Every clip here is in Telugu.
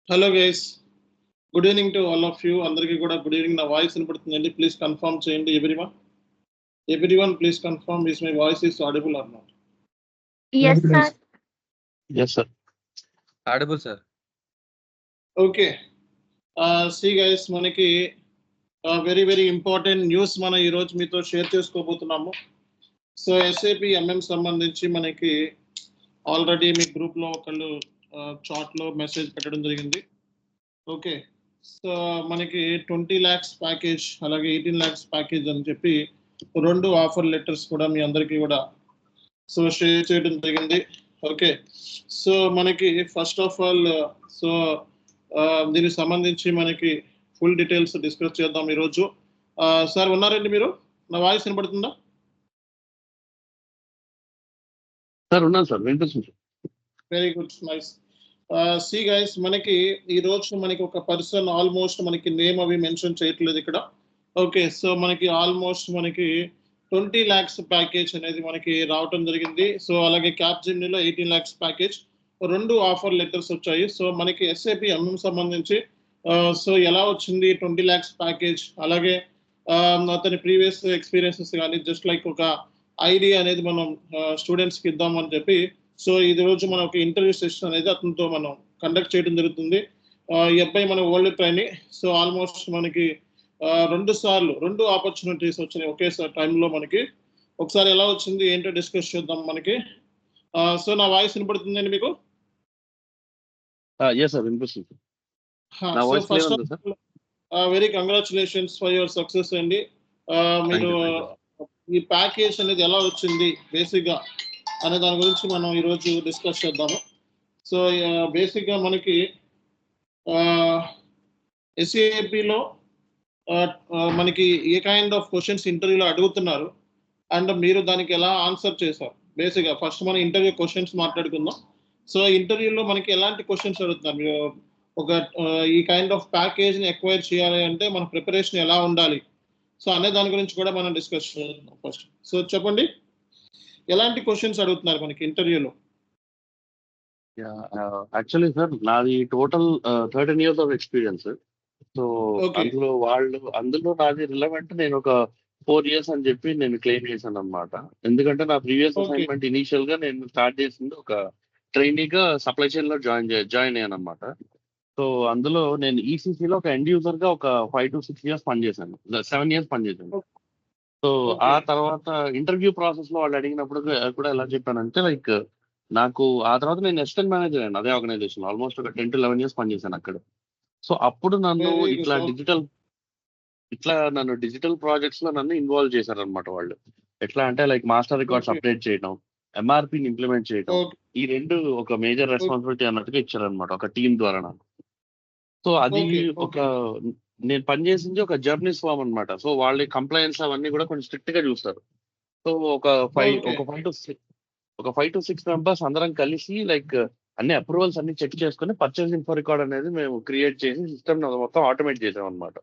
Hello guys, good evening to all of you. అందరికీ కూడా గుడ్ ఈవినింగ్. నా వాయిస్ వినపడుతుందండి? ప్లీజ్ కన్ఫర్మ్ చేయండి. Everyone please confirm is my voice is audible or not. Yes, sir. Yes, sir. Audible, sir. Okay, see guys, మనకి వెరీ ఇంపార్టెంట్ న్యూస్ మనం ఈరోజు మీతో షేర్ చేసుకోబోతున్నాము. సో ఎస్ఏపి ఎంఎం సంబంధించి మనకి ఆల్రెడీ మీ గ్రూప్లో ఒకళ్ళు చాట్లో మెసేజ్ పెట్టడం జరిగింది. ఓకే, సో మనకి 20 lakhs ప్యాకేజ్ అలాగే 18 lakhs ప్యాకేజ్ అని చెప్పి 2 ఆఫర్ లెటర్స్ కూడా మీ అందరికీ కూడా సో షేర్ చేయడం జరిగింది. ఓకే, సో మనకి ఫస్ట్ ఆఫ్ ఆల్ సో దీనికి సంబంధించి మనకి ఫుల్ డీటెయిల్స్ డిస్కస్ చేద్దాం ఈరోజు. సార్ ఉన్నారండి మీరు? నా వాయిస్ వినపడుతుందా? సార్ ఉన్నాను సార్, వినిపిస్తుంది. Very good, nice. C guys, మనకి ఈ రోజు మనకి ఒక పర్సన్ ఆల్మోస్ట్ మనకి నేమ్ అవి మెన్షన్ చేయట్లేదు ఇక్కడ. ఓకే, సో మనకి ఆల్మోస్ట్ మనకి 20 lakhs ప్యాకేజ్ అనేది మనకి రావటం జరిగింది. సో అలాగే క్యాప్జెమినీలో 18 lakhs ప్యాకేజ్, 2 ఆఫర్ లెటర్స్ వచ్చాయి. సో మనకి ఎస్ఏపి ఎంఎం సంబంధించి సో ఎలా వచ్చింది 20 lakhs ప్యాకేజ్, అలాగే అతని ప్రీవియస్ ఎక్స్పీరియన్సెస్ కానీ జస్ట్ లైక్ ఒక ఐడియా అనేది మనం స్టూడెంట్స్కి ఇద్దామని చెప్పి సో ఈ రోజు మనం ఒక ఇంటర్వ్యూ సెషన్ అనేది అతనితో మనం కండక్ట్ చేయడం జరుగుతుంది. ఈ అబ్బాయి మన ఓల్డ్ ట్రైనింగ్. సో ఆల్మోస్ట్ మనకి 2 సార్లు 2 ఆపర్చునిటీస్ వచ్చినాయి ఒకేసారి టైంలో. మనకి ఒకసారి ఎలా వచ్చింది ఏంటో డిస్కస్ చేద్దాం మనకి. సో నా వాయిస్ వినపడుతుందండి మీకు? yes sir, వినిపిస్తుంది. నా వాయిస్ క్లియర్ ఉందా sir? Very congratulations for your success అండి. మీరు ఈ ప్యాకేజ్ అనేది ఎలా వచ్చింది బేసిక్గా అనే దాని గురించి మనం ఈరోజు డిస్కస్ చేద్దాము. సో బేసిక్గా మనకి ఎస్ఏపిలో మనకి ఏ కైండ్ ఆఫ్ క్వశ్చన్స్ ఇంటర్వ్యూలో అడుగుతున్నారు అండ్ మీరు దానికి ఎలా ఆన్సర్ చేశారు. బేసిక్గా ఫస్ట్ మనం ఇంటర్వ్యూ క్వశ్చన్స్ మాట్లాడుకుందాం. సో ఇంటర్వ్యూలో మనకి ఎలాంటి క్వశ్చన్స్ అడుగుతున్నారు, మీరు ఒక ఈ కైండ్ ఆఫ్ ప్యాకేజ్ని ఎక్వైర్ చేయాలి అంటే మన ప్రిపరేషన్ ఎలా ఉండాలి, సో అనే దాని గురించి కూడా మనం డిస్కస్ చేద్దాం ఫస్ట్. సో చెప్పండి, ఎలాంటి క్వశ్చన్స్ అడుగుతున్నారు మనకి ఇంటర్వ్యూలో? యాక్చువల్లీ సార్, నాది total 13 years of experience. So అందులో నాది రిలవెంట్ నేను ఒక 4 years అని చెప్పి నేను క్లెయిమ్ చేశాను అనమాట. ఎందుకంటే నా ప్రీవియస్ అసైన్మెంట్ ఇనీషియల్ గా నేను స్టార్ట్ చేసింది ఒక ట్రైనీగా సప్లై చైన్ లో జాయిన్ అయ్యాను అనమాట. సో అందులో నేను ఈసీసీలో ఒక ఎండ్ యూజర్ గా ఒక 5 to 6 years పనిచేశాను, 7 years పనిచేశాను. సో ఆ తర్వాత ఇంటర్వ్యూ ప్రాసెస్ లో వాళ్ళు అడిగినప్పుడు కూడా ఎలా చెప్పానంటే లైక్ నాకు ఆ తర్వాత నేను అసిస్టెంట్ మేనేజర్ అయ్యాను అదే ఆర్గనైజేషన్. ఆల్మోస్ట్ ఒక 10 to 11 years పనిచేశాను అక్కడ. సో అప్పుడు నన్ను నన్ను డిజిటల్ ప్రాజెక్ట్స్ లో నన్ను ఇన్వాల్వ్ చేశారనమాట వాళ్ళు. ఎట్లా అంటే లైక్ మాస్టర్ రికార్డ్స్ అప్డేట్ చేయడం, ఎంఆర్పిని ఇంప్లిమెంట్ చేయడం, ఈ 2 ఒక మేజర్ రెస్పాన్సిబిలిటీ అన్నట్టుగా ఇచ్చారనమాట ఒక టీం ద్వారా నాకు. సో అది ఒక నేను పనిచేసింది ఒక జర్నీస్ ఫామ్ అనమాట. సో వాళ్ళ కంప్లైన్స్ అవన్నీ కూడా కొంచెం స్ట్రిక్ట్ గా చూస్తారు. సో ఒక 5 to 6 members అందరం కలిసి లైక్ అన్ని అప్రూవల్స్ అన్ని చెక్ చేసుకుని పర్చేస్ ఇన్ఫో రికార్డ్ అనేది మేము క్రియేట్ చేసి సిస్టమ్ మొత్తం ఆటోమేట్ చేసాం అనమాట.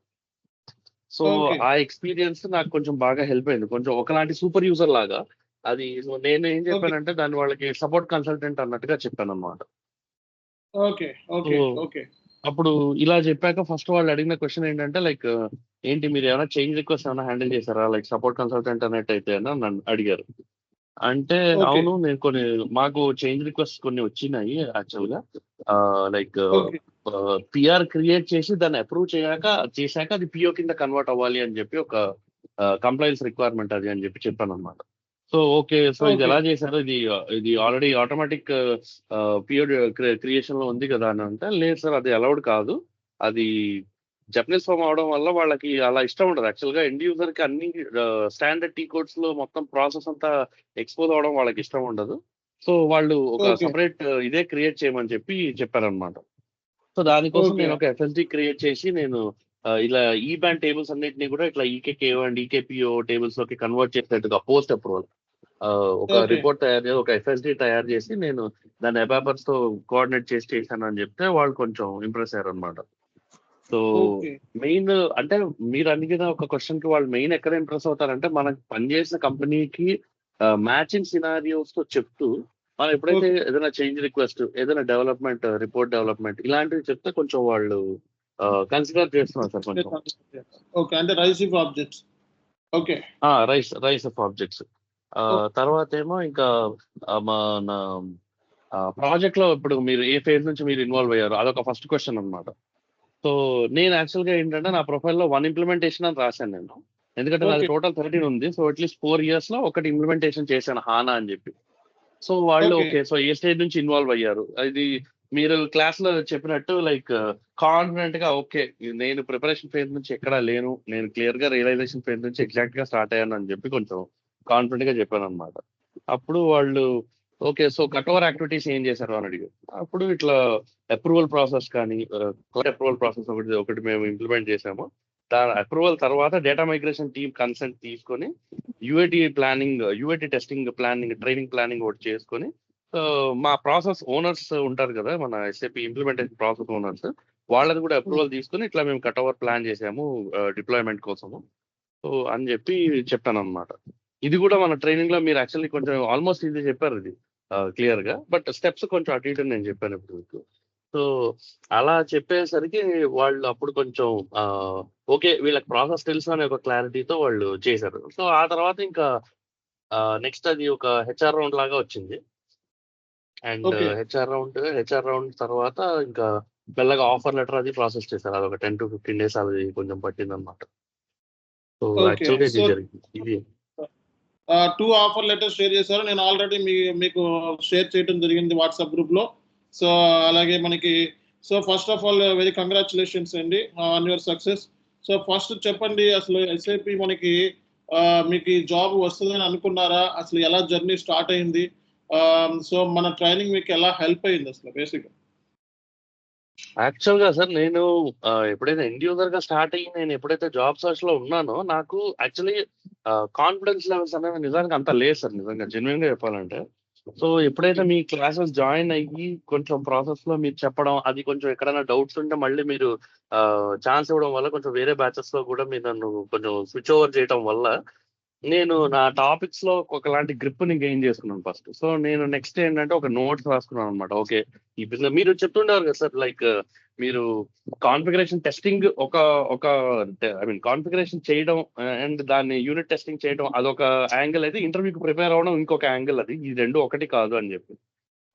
సో ఆ ఎక్స్పీరియన్స్ నాకు కొంచెం బాగా హెల్ప్ అయింది, కొంచెం ఒకలాంటి సూపర్ యూజర్ లాగా అది. సో నేను ఏం చెప్పానంటే దాన్ని వాళ్ళకి సపోర్ట్ కన్సల్టెంట్ అన్నట్టుగా చెప్పాను అనమాట. అప్పుడు ఇలా చెప్పాక ఫస్ట్ వాళ్ళు అడిగిన క్వశ్చన్ ఏంటంటే లైక్ ఏంటి మీరు ఏమైనా చేంజ్ రిక్వెస్ట్ ఏమైనా హ్యాండిల్ చేశారా లైక్ సపోర్ట్ కన్సల్టెంట్ అన్నట్టు అయితే అని నన్ను అడిగారు. అంటే అవును, నేను మాకు చేంజ్ రిక్వెస్ట్ కొన్ని వచ్చినాయి యాక్చువల్ గా. లైక్ పిఆర్ క్రియేట్ చేసి దాన్ని అప్రూవ్ చేశాక అది పిఓ కింద కన్వర్ట్ అవ్వాలి అని చెప్పి ఒక కంప్లైన్స్ రిక్వైర్మెంట్ అది అని చెప్పి చెప్పాను అనమాట. సో ఓకే, సో ఇది ఎలా చేశారు, ఇది ఆల్రెడీ ఆటోమేటిక్ పిఓ క్రియేషన్ లో ఉంది కదా అని అంటే, లేదు సార్ అది అలౌడ్ కాదు, అది జపనీస్ ఫామ్ అవడం వల్ల వాళ్ళకి అలా ఇష్టం ఉండదు. యాక్చువల్ గా ఎండ్ యూజర్ కి అన్ని స్టాండర్డ్ టీ కోడ్స్ లో మొత్తం ప్రాసెస్ అంతా ఎక్స్పోజ్ అవడం వాళ్ళకి ఇష్టం ఉండదు. సో వాళ్ళు ఒక సపరేట్ ఇదే క్రియేట్ చేయమని చెప్పారనమాట. సో దానికోసం నేను ఒక ఎఫ్ఎస్డి క్రియేట్ చేసి నేను ఇలా ఈ బ్యాండ్ టేబుల్స్ అన్నింటినీ కూడా ఇట్లా ఈకేకేఓ అండ్ ఈకేపిఓ టేబుల్స్ లోకి కన్వర్ట్ చేసేట్టుగా పోస్ట్ అప్రూవల్ ఒక రిపోర్ట్ తయారు చేసి ఒక ఎఫ్ఎస్డి తయారు చేసి నేను దాన్ని అబాపర్స్ తో కోఆర్డినేట్ చేశాను అని చెప్తే వాళ్ళు కొంచెం ఇంప్రెస్ అయ్యారు అనమాట. సో మెయిన్ అంటే మీరు అడిగిన ఒక క్వశ్చన్ కి వాళ్ళు మెయిన్ ఎక్కడ ఇంప్రెస్ అవుతారంటే మనకు పనిచేసిన కంపెనీకి మ్యాచింగ్ సినారియోస్ తో చెప్తూ మనం ఎప్పుడైతే ఏదైనా చేంజ్ రిక్వెస్ట్, ఏదైనా డెవలప్మెంట్, రిపోర్ట్ డెవలప్మెంట్ ఇలాంటివి చెప్తే కొంచెం వాళ్ళు కన్సిడర్ చేస్తున్నారు సార్ కొంచెం. ఓకే, అంటే rice of objects. Okay, rice of objects. తర్వాత ఏమో ఇంకా మన ప్రాజెక్ట్ లో ఇప్పుడు మీరు ఏ ఫేజ్ నుంచి మీరు ఇన్వాల్వ్ అయ్యారు అదొక ఫస్ట్ క్వశ్చన్ అన్నమాట. సో నేను యాక్చువల్ గా ఏంటంటే నా ప్రొఫైల్లో 1 ఇంప్లిమెంటేషన్ అని రాశాను నేను. ఎందుకంటే నాది టోటల్ 13 ఉంది. సో అట్లీస్ట్ 4 years లో ఒకటి ఇంప్లిమెంటేషన్ చేశాను హానా అని చెప్పి. సో వాళ్ళు Okay. ఓకే, సో ఏ స్టేజ్ నుంచి ఇన్వాల్వ్ అయ్యారు, అది మీరు క్లాస్ లో చెప్పినట్టు లైక్ కాన్ఫిడెంట్ గా ఓకే నేను ప్రిపరేషన్ ఫేజ్ నుంచి ఎక్కడా లేను, నేను క్లియర్ గా రియలైజేషన్ ఫేజ్ నుంచి ఎగ్జాక్ట్ గా స్టార్ట్ అయ్యాను అని చెప్పి కొంచెం కాన్ఫిడెంట్ గా చెప్పాను అనమాట. అప్పుడు వాళ్ళు okay, so cut over activities ఏం చేశారు అని అడిగారు. అప్పుడు ఇట్లా అప్రూవల్ ప్రాసెస్ కానీ అప్రూవల్ ప్రాసెస్ ఒకటి మేము ఇంప్లిమెంట్ చేసాము. దాని అప్రూవల్ తర్వాత డేటా మైగ్రేషన్ టీమ్ కన్సెంట్ తీసుకొని యూఏటి టెస్టింగ్ ప్లానింగ్, ట్రైనింగ్ ప్లానింగ్ ఒకటి చేసుకొని మా ప్రాసెస్ ఓనర్స్ ఉంటారు కదా, మన ఎస్ఏపి ఇంప్లిమెంటేషన్ ప్రాసెస్ ఓనర్స్, వాళ్ళది కూడా అప్రూవల్ తీసుకొని ఇట్లా మేము కట్ ఓవర్ ప్లాన్ చేసాము డిప్లాయ్మెంట్ కోసము. సో అని చెప్పి చెప్పాను అనమాట. ఇది కూడా మన ట్రైనింగ్ లో మీరు యాక్చువల్లీ కొంచెం ఆల్మోస్ట్ ఇది చెప్పారు, ఇది క్లియర్ గా, బట్ స్టెప్స్ కొంచెం అటు ఇటు నేను చెప్పాను ఇప్పుడు మీకు. సో అలా చెప్పేసరికి వాళ్ళు అప్పుడు కొంచెం ఓకే వీళ్ళకి ప్రాసెస్ తెలుసు అనే ఒక క్లారిటీతో వాళ్ళు చేశారు. సో ఆ తర్వాత ఇంకా నెక్స్ట్ అది ఒక హెచ్ఆర్ రౌండ్ లాగా వచ్చింది. And Okay. హెచ్ఆర్ రౌండ్ తర్వాత ఇంకా మెల్లగా ఆఫర్ లెటర్ అది ప్రాసెస్ చేశారు. అది ఒక 10 to 15 days అది కొంచెం పట్టింది అనమాట. So Okay. యాక్చువల్గా ఇది So- జరిగింది. ఇది 2 ఆఫర్ లెటర్స్ షేర్ చేశారు. నేను ఆల్రెడీ మీకు షేర్ చేయడం జరిగింది వాట్సాప్ గ్రూప్ లో. సో అలాగే మనకి so first of all very congratulations అండి on your success. So first చెప్పండి, అసలు ఎస్ఐపి మనకి మీకు జాబ్ వస్తుందని అనుకున్నారా? అసలు ఎలా జర్నీ స్టార్ట్ అయింది? సో మన ట్రైనింగ్ మీకు ఎలా హెల్ప్ అయింది అసలు బేసిక్? యాక్చువల్ గా సార్ నేను ఎప్పుడైతే ఎండ్ యూజర్ గా స్టార్ట్ అయ్యి నేను ఎప్పుడైతే జాబ్ సర్చ్ లో ఉన్నానో నాకు యాక్చువల్లీ కాన్ఫిడెన్స్ లెవెల్స్ అనేవి నిజానికి అంత లేదు సార్, నిజంగా జెన్యున్ గా చెప్పాలంటే. సో ఎప్పుడైతే మీ క్లాసెస్ జాయిన్ అయ్యి కొంచెం ప్రాసెస్ లో మీరు చెప్పడం, అది కొంచెం ఎక్కడైనా డౌట్స్ ఉంటే మళ్ళీ మీరు ఛాన్స్ ఇవ్వడం వల్ల కొంచెం వేరే బ్యాచెస్ లో కూడా మీరు నన్ను కొంచెం స్విచ్ ఓవర్ చేయడం వల్ల నేను నా టాపిక్స్ లో ఒకలాంటి గ్రిప్ ని గెయిన్ చేసుకున్నాను ఫస్ట్. సో నేను నెక్స్ట్ ఏంటంటే ఒక నోట్స్ రాసుకున్నాను అనమాట. ఓకే ఈ బిజినెస్ మీరు చెప్తుండేవారు కదా సార్, లైక్ మీరు కాన్ఫిగరేషన్ టెస్టింగ్ కాన్ఫిగరేషన్ చేయడం అండ్ దాన్ని యూనిట్ టెస్టింగ్ చేయడం అదొక యాంగిల్ అయితే, ఇంటర్వ్యూకి ప్రిపేర్ అవ్వడం ఇంకొక యాంగిల్, అది ఈ రెండు ఒకటి కాదు అని చెప్పి.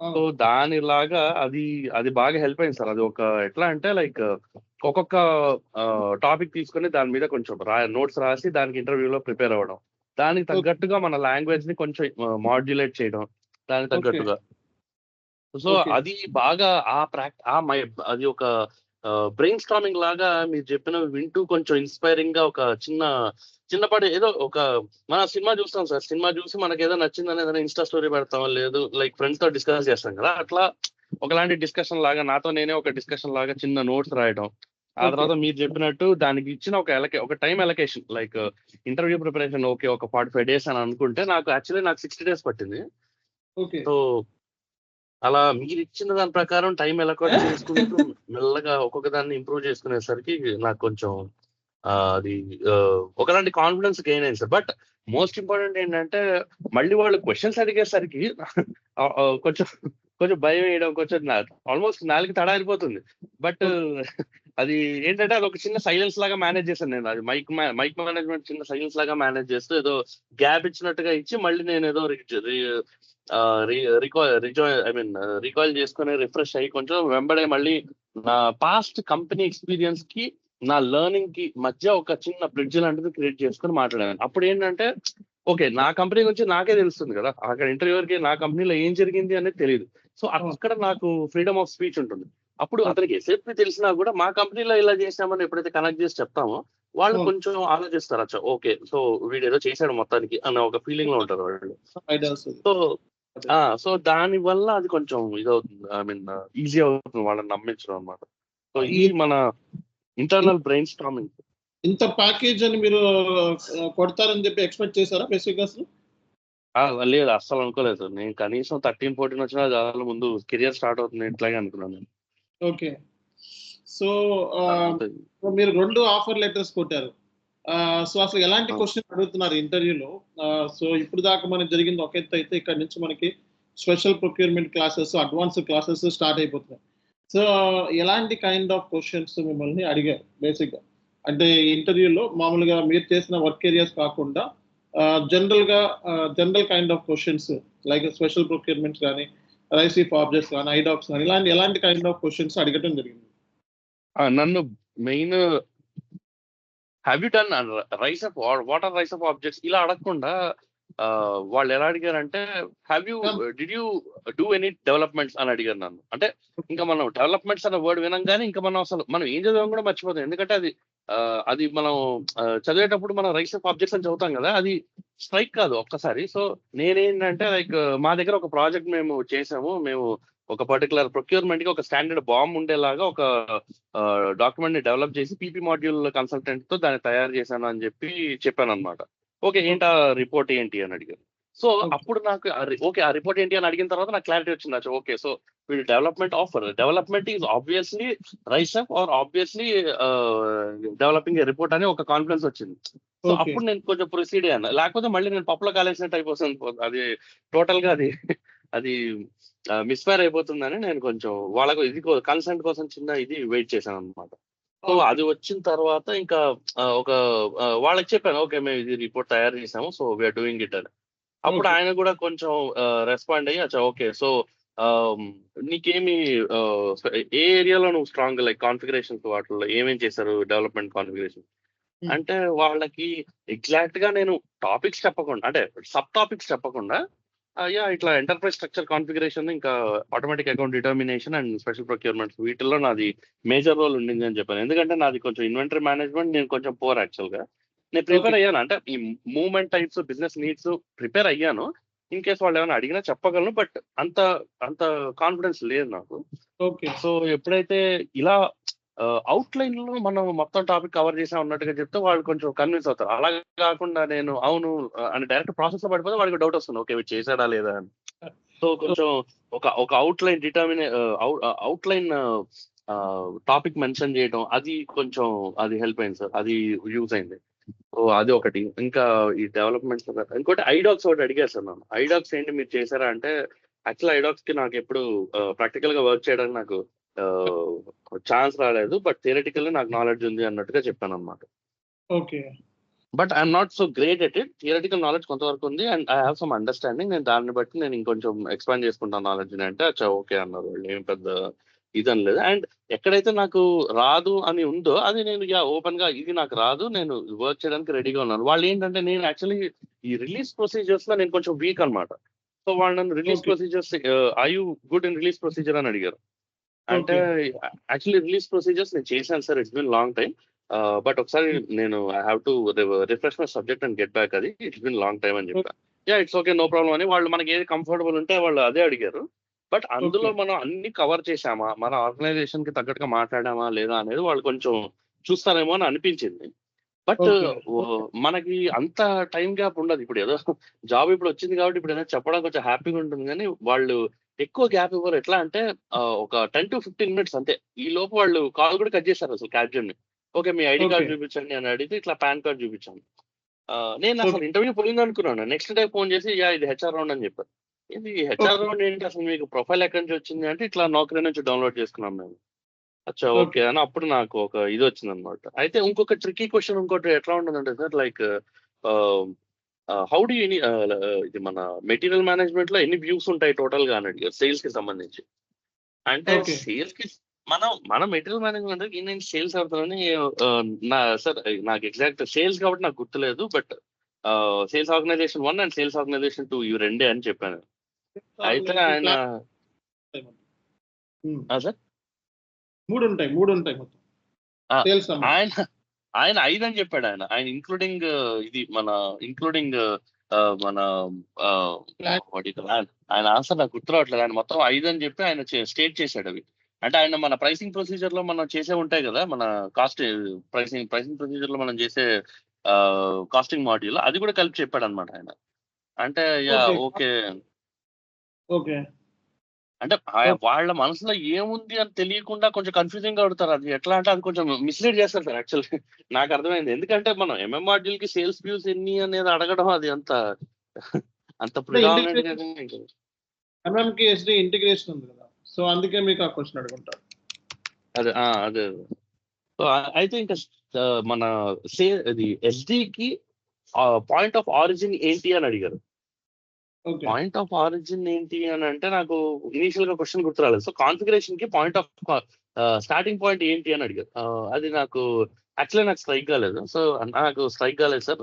సో దానిలాగా అది బాగా హెల్ప్ అయింది సార్. అది ఒక ఎట్లా అంటే లైక్ ఒక్కొక్క టాపిక్ తీసుకొని దాని మీద కొంచెం నోట్స్ రాసి దానికి ఇంటర్వ్యూలో ప్రిపేర్ అవ్వడం, దానికి తగ్గట్టుగా మన లాంగ్వేజ్ ని కొంచెం మాడ్యులేట్ చేయడం దానికి తగ్గట్టుగా. సో అది బాగా అది ఒక బ్రెయిన్ స్టార్మింగ్ లాగా మీరు చెప్పినవి వింటూ కొంచెం ఇన్స్పైరింగ్ గా ఒక చిన్నపాటి ఏదో ఒక మన సినిమా చూస్తాం సార్, సినిమా చూసి మనకి ఏదో నచ్చిందని ఏదైనా ఇన్స్టా స్టోరీ పెడతాం, లేదు లైక్ ఫ్రెండ్స్ తో డిస్కస్ చేస్తాం కదా, అట్లా ఒకలాంటి డిస్కషన్ లాగా నాతో నేనే ఒక డిస్కషన్ లాగా చిన్న నోట్స్ రాయడం. ఆ తర్వాత మీరు చెప్పినట్టు దానికి ఇచ్చిన ఒక time allocation, like interview preparation okay ఒక 45 days అని అనుకుంటే నాకు 60 days పట్టింది. సో అలా మీరు ఇచ్చిన దాని ప్రకారం టైం అలొకేట్ చేసుకుంటూ మెల్లగా ఒక్కొక్క దాన్ని ఇంప్రూవ్ చేసుకునేసరికి నాకు కొంచెం అది ఒకలాంటి కాన్ఫిడెన్స్ గెయిన్ అయింది సార్. బట్ మోస్ట్ ఇంపార్టెంట్ ఏంటంటే మళ్ళీ వాళ్ళు క్వశ్చన్స్ అడిగేసరికి కొంచెం భయం వేయడం, కొంచెం ఆల్మోస్ట్ నాలుగు తడ అయిపోతుంది. బట్ అది ఏంటంటే అది ఒక చిన్న సైలెన్స్ లాగా మేనేజ్ చేశాను నేను. అది మైక్ మేనేజ్మెంట్ చిన్న సైలెన్స్ లాగా మేనేజ్ చేస్తూ ఏదో గ్యాప్ ఇచ్చినట్టుగా ఇచ్చి మళ్ళీ నేను ఏదో రికాల్ చేసుకుని రిఫ్రెష్ అయ్యి కొంచెం వెంబడే మళ్ళీ నా పాస్ట్ కంపెనీ ఎక్స్పీరియన్స్ కి నా లెర్నింగ్ కి మధ్య ఒక చిన్న బ్రిడ్జ్ లాంటిది క్రియేట్ చేసుకుని మాట్లాడాను. అప్పుడు ఏంటంటే ఓకే నా కంపెనీ గురించి నాకే తెలుస్తుంది కదా, అక్కడ ఇంటర్వ్యూవర్కి నా కంపెనీలో ఏం జరిగింది అనేది తెలియదు. సో అక్కడ నాకు ఫ్రీడమ్ ఆఫ్ స్పీచ్ ఉంటుంది. అప్పుడు అతనికి ఎస్ఏపీ తెలిసినా కూడా మా కంపెనీలో ఇలా చేసామని ఎప్పుడైతే కనెక్ట్ చేసి చెప్తామో వాళ్ళు కొంచెం ఆలోచిస్తారు, అచ్చా ఓకే సో వీడు ఏదో చేశాడు మొత్తానికి అన్న ఒక ఫీలింగ్ లో ఉంటారు వాళ్ళు. సో దాని వల్ల అది కొంచెం ఇదవుతుంది, ఈజీ అవుతుంది వాళ్ళని నమ్మించడం అనమాట. సో ఈ మన ఇంటర్నల్ బ్రెయిన్ స్టార్మింగ్. ఇంత ప్యాకేజ్ అని మీరు కొడతారని చెప్పి ఎక్స్పెక్ట్ చేశారా బేసిక్ గా? లేదు అస్సలు అనుకోలేదు సార్. నేను కనీసం 13-14 వచ్చినా చాలా ముందు కెరియర్ స్టార్ట్ అవుతుంది ఇట్లాగే అనుకున్నాను నేను. ఓకే, సో మీరు 2 ఆఫర్ లెటర్స్ కొట్టారు. సో అసలు ఎలాంటి క్వశ్చన్ అడుగుతున్నారు ఇంటర్వ్యూలో? సో ఇప్పుడు దాకా మనకి జరిగింది ఒక ఎత్తు అయితే, ఇక్కడ నుంచి మనకి special procurement classes, advanced classes start అయిపోతున్నాయి. సో ఎలాంటి కైండ్ ఆఫ్ క్వశ్చన్స్ మిమ్మల్ని అడిగారు బేసిక్గా? అంటే ఇంటర్వ్యూలో మామూలుగా మీరు చేసిన వర్క్ ఏరియాస్ కాకుండా general kind of questions like special procurements కానీ, రైసిఫ్ ఆబ్జెక్ట్స్ కానీ, ఐడాక్స్ కానీ ఎలాంటి కైండ్ ఆఫ్ క్వశ్చన్స్ అడగటం జరిగింది? నన్ను main have you done RICEF what are RICEF objects ఇలా అడగకుండా వాళ్ళు ఎలా అడిగారంటే did you do any developments అని అడిగారు నన్ను. అంటే ఇంకా మనం డెవలప్మెంట్స్ అన్న వర్డ్ వినంగానే ఇంకా మనం ఏం చదివాం కూడా మర్చిపోతాం. ఎందుకంటే అది మనం చదివేటప్పుడు మనం రైస్ ఆఫ్ ఆబ్జెక్ట్స్ అని చదువుతాం కదా, అది స్ట్రైక్ కాదు ఒక్కసారి. సో నేనేంటంటే లైక్ మా దగ్గర ఒక ప్రాజెక్ట్ మేము చేసాము. మేము ఒక పర్టికులర్ ప్రొక్యూర్మెంట్ కి ఒక స్టాండర్డ్ బాంబ్ ఉండేలాగా ఒక డాక్యుమెంట్ ని డెవలప్ చేసి పీపీ మాడ్యూల్ కన్సల్టెంట్ తో దాన్ని తయారు చేశాను అని చెప్పాను అనమాట. ఓకే, ఏంటి ఆ రిపోర్ట్ ఏంటి అని అడిగారు. సో అప్పుడు నాకు ఓకే ఆ రిపోర్ట్ ఏంటి అని అడిగిన తర్వాత నాకు క్లారిటీ వచ్చింది. ఓకే, సో వీళ్ళు development is obviously rise up or obviously developing A report అని ఒక కాన్ఫిడెన్స్ వచ్చింది. సో అప్పుడు నేను కొంచెం ప్రొసీడ్ అయ్యాను. లేకపోతే మళ్ళీ నేను పప్పులో కాలేసినట్టు అయిపోతుంది. అది టోటల్ గా అది మిస్ఫైర్ అయిపోతుందని నేను కొంచెం వాళ్ళకు ఇది కన్సెంట్ కోసం చిన్న ఇది వెయిట్ చేశాను అనమాట. సో అది వచ్చిన తర్వాత ఇంకా ఒక వాళ్ళకి చెప్పాను, ఓకే మేము ఇది రిపోర్ట్ తయారు చేసాము, సో వీఆర్ డూయింగ్ ఇట్ అని. అప్పుడు ఆయన కూడా కొంచెం రెస్పాండ్ అయ్యి అచ్చా ఓకే, సో నీకేమి ఏ ఏరియాలో నువ్వు స్ట్రాంగ్ లైక్ కాన్ఫిగరేషన్స్ వాటిలో ఏమేం చేశారు డెవలప్మెంట్ కాన్ఫిగరేషన్ అంటే వాళ్ళకి ఎగ్జాక్ట్ గా నేను టాపిక్స్ చెప్పకుండా అంటే సబ్ టాపిక్స్ చెప్పకుండా ఇట్లా ఎంటర్ప్రైజ్ స్ట్రక్చర్ కాన్ఫిగరేషన్ ఇంకా automatic account determination and special procurements వీటిల్లో నాది మేజర్ రోల్ ఉండింది అని చెప్పాను. ఎందుకంటే నాది కొంచెం ఇన్వెంటరీ మేనేజ్మెంట్ నేను కొంచెం పోర్ యాక్చువల్ గా. నేను ప్రిపేర్ అయ్యాను, అంటే ఈ movement types business needs prepare అయ్యాను. ఇన్ కేస్ వాళ్ళు ఏమైనా అడిగినా చెప్పగలను, బట్ అంత కాన్ఫిడెన్స్ లేదు నాకు. సో ఎప్పుడైతే ఇలా అవుట్లైన్ లో మనం మొత్తం టాపిక్ కవర్ చేసా ఉన్నట్టుగా చెప్తే వాళ్ళు కొంచెం కన్విన్స్ అవుతారు. అలా కాకుండా నేను అవును అని డైరెక్ట్ ప్రాసెస్ లో పడిపోతే వాళ్ళకి డౌట్ వస్తుంది, ఓకే వీడు చేశాడా లేదా అని. సో కొంచెం ఒక అవుట్లైన్ అవుట్లైన్ టాపిక్ మెన్షన్ చేయడం అది హెల్ప్ అయింది సార్, అది యూజ్ అయింది. సో అది ఒకటి. ఇంకా ఈ డెవలప్మెంట్స్ ఇంకోటి ఐడాక్స్ ఒకటి అడిగారు సార్ నన్ను. ఐడాక్స్ ఏంటి మీరు చేశారా అంటే, యాక్చువల్ ఐడాక్స్ కి నాకు ఎప్పుడు ప్రాక్టికల్ గా వర్క్ చేయడానికి నాకు ఛాన్స్ రాలేదు, బట్ థియరిటికల్ నాకు నాలెడ్జ్ ఉంది అన్నట్టుగా చెప్పాను అనమాట. Okay, but I'm not so great at it. Theoretical knowledge కొంతవరకు ఉంది and I have some understanding. నేను దాన్ని బట్టి నేను ఇంకొంచెం ఎక్స్పాండ్ చేసుకుంటాను నాలెడ్జ్ అంటే అచ్చా ఓకే అన్నారు వాళ్ళు, ఏం పెద్ద ఇదని లేదు. అండ్ ఎక్కడైతే నాకు రాదు అని ఉందో అది నేను ఓపెన్ గా ఇది నాకు రాదు, నేను వర్క్ చేయడానికి రెడీగా ఉన్నాను. వాళ్ళు ఏంటంటే నేను యాక్చువల్లీ ఈ రిలీజ్ ప్రొసీజర్స్ లో నేను కొంచెం వీక్ అనమాట. సో వాళ్ళు నన్ను release procedures I you good in release procedure అని అడిగారు. అంటే యాక్చువల్లీ రిలీజ్ ప్రొసీజర్స్ నేను చేశాను sir, it's been long time. But ఒకసారి నేను I have to refresh my subject and get back, అది ఇట్స్ బిన్ లాంగ్ టైమ్ అని చెప్పాను. ఇట్స్ ఓకే నో ప్రాబ్లం అని వాళ్ళు మనకి ఏది కంఫర్టబుల్ ఉంటే వాళ్ళు అదే అడిగారు. బట్ అందులో మనం అన్ని కవర్ చేసామా, మన ఆర్గనైజేషన్ కి తగ్గట్టుగా మాట్లాడామా లేదా అనేది వాళ్ళు కొంచెం చూస్తారేమో అని అనిపించింది. బట్ మనకి అంత టైం గ్యాప్ ఉండదు. ఇప్పుడు ఏదో జాబ్ ఇప్పుడు వచ్చింది కాబట్టి ఇప్పుడు ఏదో చెప్పడం కొంచెం హ్యాపీగా ఉంటుంది, కానీ వాళ్ళు ఎక్కువ గ్యాప్ ఇవ్వరు. ఎట్లా అంటే ఒక 10 to 15 minutes అంతే. ఈ లోపు వాళ్ళు కాల్ కూడా కట్ చేశారు అసలు క్యాప్జన్ ని. ఓకే మీ ఐడి కార్డ్ చూపించండి అని అడిగితే ఇట్లా పాన్ కార్డ్ చూపించాను. నేను అసలు ఇంటర్వ్యూ పోయింది అనుకున్నాను. నెక్స్ట్ డే ఫోన్ చేసి ఇది హెచ్ఆర్ రౌండ్ అని చెప్పారు. ఇది హెచ్ఆర్ రౌండ్ ఏంటి అసలు, మీకు ప్రొఫైల్ ఎక్కడి నుంచి వచ్చింది అంటే ఇట్లా నౌకరీ నుంచి డౌన్లోడ్ చేసుకున్నాం మేము. అచ్చా ఓకే అని అప్పుడు నాకు ఒక ఇది వచ్చింది అనమాట. అయితే ఇంకొక ట్రికీ క్వశ్చన్ ఇంకోటి ఎట్లా ఉంటుందంటే sir, like how do any ఇది మన మెటీరియల్ మేనేజ్మెంట్ లో ఎన్ని వ్యూస్ ఉంటాయి టోటల్ గా అని అడిగారు సేల్స్ కి సంబంధించి. అంటే సేల్స్ కి మన మెటీరియల్ మేనేజ్మెంట్ నేను సేల్స్ అవుతానని సార్ నాకు ఎగ్జాక్ట్ సేల్స్ కాబట్టి నాకు గుర్తులేదు, but sales organisation 1 and sales organisation 2 ఇవి రెండే అని చెప్పాను. అయితే ఆయన సార్ మూడు ఉంటాయి మొత్తం ఆయన 5 అని చెప్పాడు. ఆయన ఇంక్లూడింగ్ ఇది ఇంక్లూడింగ్ మన ఆయన ఆన్సర్ నాకు గుర్తు రావట్లేదు. ఆయన మొత్తం 5 అని చెప్పి ఆయన స్టేట్ చేశాడు అవి. అంటే ఆయన మన ప్రైసింగ్ ప్రొసీజర్ లో మనం చేసే ఉంటాయి కదా, మన కాస్ట్ ప్రైసింగ్ ప్రొసీజర్ లో మనం చేసే కాస్టింగ్ మాడ్యూల్ అది కూడా కలిపి చెప్పాడు అనమాట ఆయన. అంటే ఓకే అంటే వాళ్ళ మనసులో ఏముంది అని తెలియకుండా కొంచెం కన్ఫ్యూజింగ్ గా అడుగుతారు. అది ఎట్లా అంటే అది కొంచెం మిస్లీడ్ చేస్తారు సార్ యాక్చువల్లీ. నాకు అర్థమైంది, ఎందుకంటే మనం ఎంఎం మాడ్యూల్ కి సేల్స్ వ్యూస్ ఎన్ని అనేది అడగడం అది అంత ఎంఎంకి ఎస్డి ఇంటిగ్రేషన్ ఉంది కదా, సో అందుకే మీకు ఆ క్వశ్చన్ అడుగుంటారు. అదే అదే. సో అయితే ఇంకా మన ఇది ఎస్డికి పాయింట్ ఆఫ్ ఆరిజిన్ ఏంటి అని అడిగారు. ఓకే పాయింట్ ఆఫ్ ఆరిజిన్ ఏంటి అని అంటే నాకు ఇనీషియల్ గా క్వశ్చన్ గుర్తురాలేదు. సో కాన్ఫిగరేషన్ కి పాయింట్ ఆఫ్ స్టార్టింగ్ పాయింట్ ఏంటి అని అడిగారు. అది నాకు యాక్చువల్లీ నాకు స్ట్రైక్ కాలేదు. సో నాకు స్ట్రైక్ కాలేదు సార్.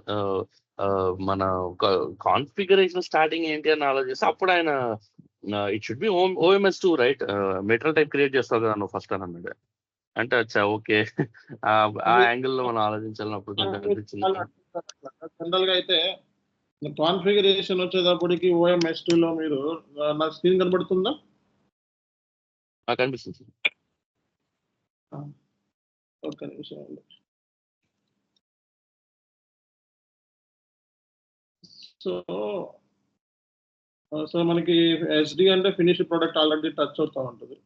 మన కాన్ఫిగరేషన్ స్టార్టింగ్ ఏంటి అని ఆలోచిస్తే అప్పుడు ఆయన it should be OMS 2 right, material type create చేస్తావు కదా నువ్వు ఫస్ట్ అని అన్నాడు. అంటే అచ్చా ఓకే, ఆ యాంగిల్ లో మనం ఆలోచించాలన్నప్పుడు కొంచెం అనిపించింది. జనరల్ గా అయితే కాన్ఫిగరేషన్ వచ్చేటప్పటికి OMS2 లో మీరు నాకు స్క్రీన్ కనబడుతుందా? నాకు అనిపిస్తుంది. ఒక్క నిమిషం అండి. సో మనకి ఎస్డి అంటే ఫినిష్డ్ ప్రోడక్ట్ ఆల్రెడీ టచ్ అవుతా ఉంటుంది.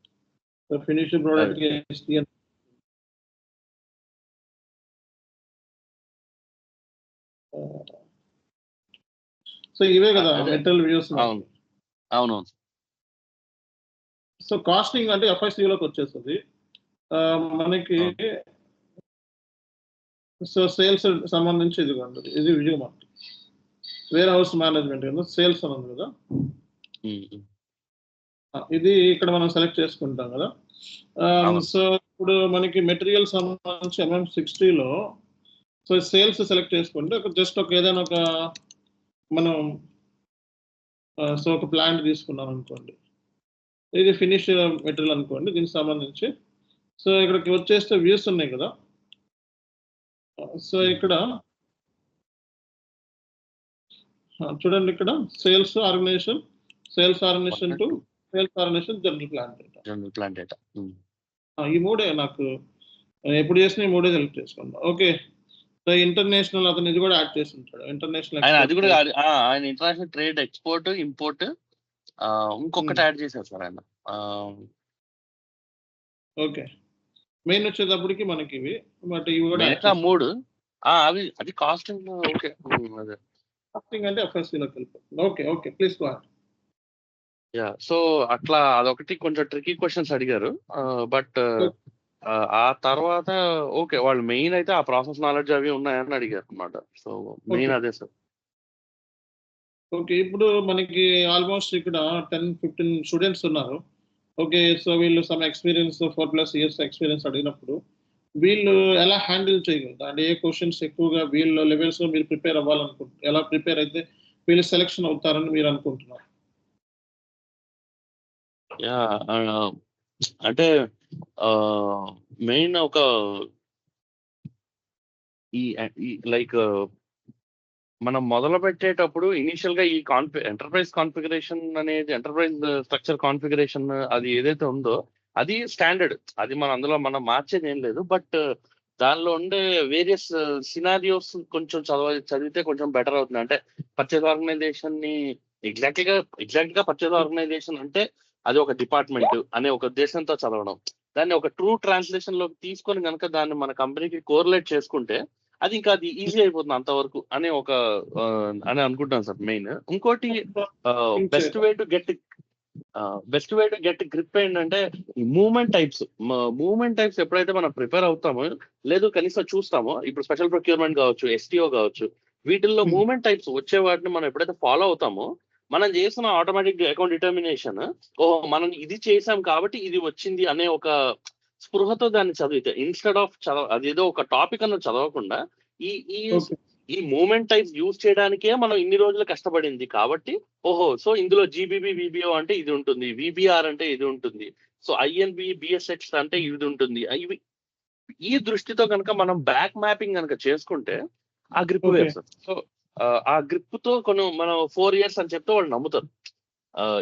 So finished product SD so ఇవే కదా మెటల్ వ్యూస్. అవును. సో కాస్టింగ్ అంటే FICలోకి వచ్చేస్తుంది మనకి. సో సేల్స్ సంబంధించి ఇది ఉంటుంది, ఇది వ్యూ మనకి వేర్ హౌస్ మేనేజ్మెంట్ కదా, సేల్స్ అని ఉంది కదా, ఇది ఇక్కడ మనం సెలెక్ట్ చేసుకుంటాం కదా. సో ఇప్పుడు మనకి మెటీరియల్ సంబంధించి MM60లో సో సేల్స్ సెలెక్ట్ చేసుకుంటే జస్ట్ ఒక ఏదైనా ఒక మనం సో ఒక ప్లాంట్ తీసుకున్నాం అనుకోండి, ఇది ఫినిష్ మెటీరియల్ అనుకోండి దీనికి సంబంధించి. సో ఇక్కడికి వచ్చేస్తే వ్యూస్ ఉన్నాయి కదా. సో ఇక్కడ చూడండి, ఇక్కడ sales organisation, sales organisation to sales organisation general plant data. ఈ మూడే నాకు ఎప్పుడు చేసిన ఈ మూడే సెలెక్ట్ చేసుకుంటాం. ఓకే, సో ఇంటర్నేషనల్ అతను ఇది కూడా యాడ్ చేసి ఉంటాడు. ఇంటర్నేషనల్ అది కూడా ఆయన ఇంటర్నేషనల్ ట్రేడ్, ఎక్స్పోర్ట్, ఇంపోర్ట్, ఇంకొకటి యాడ్ చేశారు సార్ ఆయన. ఓకే, మెయిన్ వచ్చేటప్పటికి మనకి ఇవి, బట్ ఇవి కూడా 3 అవి అది కాస్టింగ్. ఓకే, అదే కాస్టింగ్ అంటే FICలోకి వెళ్ళిపోతుంది. Okay okay, please go ahead. Yeah, so అట్లా అదొకటి కొంచెం ట్రికీ క్వశ్చన్స్ అడిగారు. బట్ ఆ తర్వాత ఓకే, వాళ్ళు మెయిన్ అయితే ఆ ప్రాసెస్ నాలెడ్జ్ అవి ఉన్నాయని అడిగారు అనమాట. సో మెయిన్ అదే సార్. ఓకే, ఇప్పుడు మనకి ఆల్మోస్ట్ ఇక్కడ 10-15 స్టూడెంట్స్ ఉన్నారు. ఓకే, సో వీళ్ళు సమ్ ఎక్స్పీరియన్స్ 4+ ఇయర్స్ ఎక్స్పీరియన్స్ అడిగినప్పుడు వీళ్ళు ఎలా హ్యాండిల్ చేయగలరు అంటే ఏ క్వశ్చన్స్ ఎక్కువగా వీళ్ళ లెవెల్స్ లో మీరు ప్రిపేర్ అవ్వాలనుకుంటున్నారు, ఎలా ప్రిపేర్ అయితే వీళ్ళు సెలెక్షన్ అవుతారని మీరు అనుకుంటున్నారు? యా, అంటే మెయిన్ ఒక ఈ లైక్ మనం మొదలు పెట్టేటప్పుడు ఇనిషియల్ గా ఈ ఎంటర్ప్రైజ్ కాన్ఫిగరేషన్ అనేది, ఎంటర్ప్రైజ్ స్ట్రక్చర్ కాన్ఫిగరేషన్ అది ఏదైతే ఉందో అది స్టాండర్డ్, అది మన అందులో మనం మార్చేది ఏం లేదు. బట్ దానిలో ఉండే వేరియస్ సినారియోస్ కొంచెం చదివితే కొంచెం బెటర్ అవుతుంది. అంటే పర్చేజ్ ఆర్గనైజేషన్ ని ఎగ్జాక్ట్ గా పర్చేజ్ ఆర్గనైజేషన్ అంటే అది ఒక డిపార్ట్మెంట్ అనే ఒక ఉద్దేశంతో చదవడం, దాన్ని ఒక ట్రూ ట్రాన్స్లేషన్ లోకి తీసుకొని కనుక దాన్ని మన కంపెనీకి కోరిలేట్ చేసుకుంటే అది ఇంకా అది ఈజీ అయిపోతుంది అంతవరకు అని అని అనుకుంటాను సార్. మెయిన్ ఇంకోటి best way to get grip ఏంటంటే ఈ మూవ్మెంట్ టైప్స్ ఎప్పుడైతే మనం ప్రిపేర్ అవుతామో లేదు కనీసం చూస్తామో, ఇప్పుడు స్పెషల్ ప్రొక్యూర్మెంట్ కావచ్చు, STO కావచ్చు, వీటిల్లో మూవ్మెంట్ టైప్స్ వచ్చే వాటిని మనం ఎప్పుడైతే ఫాలో అవుతామో మనం చేసిన ఆటోమేటిక్ అకౌంట్ డిటర్మినేషన్, మనం ఇది చేసాం కాబట్టి ఇది వచ్చింది అనే ఒక స్పృహతో దాన్ని చదివితే ఇన్స్టెడ్ ఆఫ్ అదేదో ఒక టాపిక్ అన్నది చదవకుండా ఈ మూమెంట్ టైప్స్ యూజ్ చేయడానికే మనం ఇన్ని రోజులు కష్టపడింది కాబట్టి సో ఇందులో GBB VBO అంటే ఇది ఉంటుంది, VBR అంటే ఇది ఉంటుంది, సో INB BSX అంటే ఇది ఉంటుంది. ఈ దృష్టితో కనుక మనం బ్యాక్ మ్యాపింగ్ కనుక చేసుకుంటే ఆ గ్రిప్ వేరు సార్. సో ఆ గ్రిప్ తో మనం 4 years అని చెప్తే వాళ్ళు నమ్ముతారు.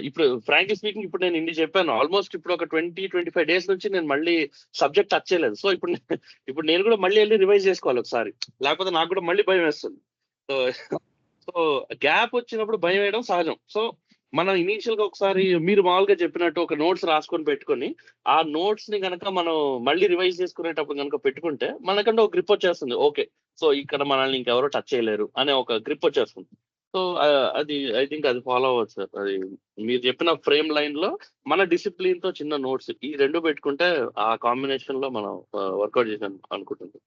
ఇప్పుడు ఫ్రాంక్లీ స్పీకింగ్ ఇప్పుడు నేను ఇన్ని చెప్పాను, ఆల్మోస్ట్ ఇప్పుడు ఒక 20-25 days నుంచి నేను మళ్ళీ సబ్జెక్ట్ టచ్ చేయలేదు. సో ఇప్పుడు నేను కూడా మళ్ళీ వెళ్ళి రివైజ్ చేసుకోవాలి ఒకసారి, లేకపోతే నాకు కూడా మళ్ళీ భయం వేస్తుంది. సో గ్యాప్ వచ్చినప్పుడు భయం వేయడం సహజం. సో మనం ఇనీషియల్ గా ఒకసారి మీరు మామూలుగా చెప్పినట్టు ఒక నోట్స్ రాసుకొని పెట్టుకొని ఆ నోట్స్ ని కనుక మనం మళ్ళీ రివైజ్ చేసుకునేటప్పుడు కనుక పెట్టుకుంటే మనకంటే ఒక గ్రిప్ వచ్చేస్తుంది. ఓకే, సో ఇక్కడ మనల్ని ఇంకెవరో టచ్ చేయలేరు అనే ఒక గ్రిప్ వచ్చేస్తుంది. సో అది ఐ థింక్ అది ఫాలో అవ్వచ్చు సార్. అది మీరు చెప్పిన ఫ్రేమ్ లైన్ లో మన డిసిప్లిన్ తో చిన్న నోట్స్ ఈ రెండు పెట్టుకుంటే ఆ కాంబినేషన్ లో మనం వర్కౌట్ చేసాం అనుకుంటుంది.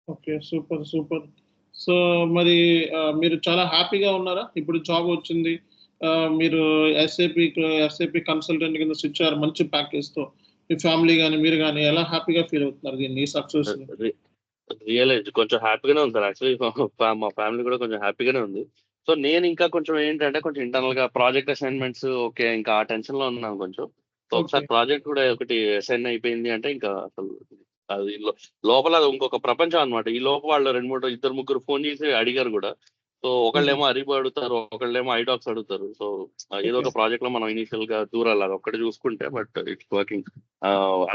Okay, super super. సో మరి మీరు చాలా హ్యాపీగా ఉన్నారా? ఇప్పుడు జాబ్ వచ్చింది, మీరు ఎస్ఏపి కన్సల్టెంట్ కింద స్విచ్ అయ్యారు మంచి ప్యాకేజ్తో. మీ ఫ్యామిలీ కానీ మీరు కానీ ఎలా హ్యాపీగా ఫీల్ అవుతున్నారు దీన్ని సక్సెస్? రియలైజ్ కొంచెం హ్యాపీగానే ఉంది సార్. యాక్చువల్లీ మా ఫ్యామిలీ కూడా కొంచెం హ్యాపీగానే ఉంది. సో నేను ఇంకా కొంచెం ఏంటంటే కొంచెం ఇంటర్నల్ గా ప్రాజెక్ట్ అసైన్మెంట్స్ ఓకే ఇంకా ఆ టెన్షన్ లో ఉన్నాను కొంచెం. సో ఒకసారి ప్రాజెక్ట్ కూడా ఒకటి అసైన్ అయిపోయింది అంటే ఇంకా అసలు అది లోపల అది ఇంకొక ప్రపంచం అన్నమాట. ఈ లోపల వాళ్ళు 2-3 ఫోన్ చేసి అడిగారు కూడా. సో ఒకళ్ళేమో అరిబ్ అడుగుతారు, ఒకళ్ళేమో ఐడాక్స్ అడుగుతారు. సో ఏదో ఒక ప్రాజెక్ట్ లో మనం ఇనిషియల్ గా దూరాలి అది ఒక్కటి చూసుకుంటే, బట్ ఇట్స్ వర్కింగ్.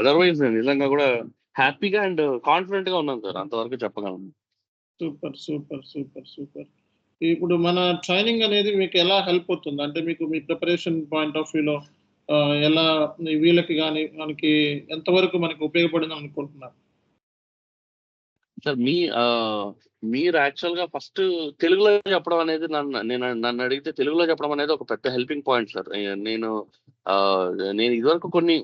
అదర్వైజ్ నిజంగా కూడా హ్యాపీగా అండ్ కాన్ఫిడెంట్ గా ఉన్నాను సార్, అంతవరకు చెప్పగలను. Super super super super. ఇప్పుడు మన ట్రైనింగ్ అనేది మీకు ఎలా హెల్ప్ అవుతుంది? అంటే మీకు మీ ప్రిపరేషన్ పాయింట్ ఆఫ్ వ్యూలో ఎలా వీళ్ళకి కానీ మనకి ఎంతవరకు మనకి ఉపయోగపడింది అనుకుంటున్నారు? సార్ మీరు యాక్చువల్ గా ఫస్ట్ తెలుగులో చెప్పడం అనేది నన్ను అడిగితే తెలుగులో చెప్పడం అనేది ఒక పెద్ద హెల్పింగ్ పాయింట్ సార్. నేను ఇదివరకు కొన్ని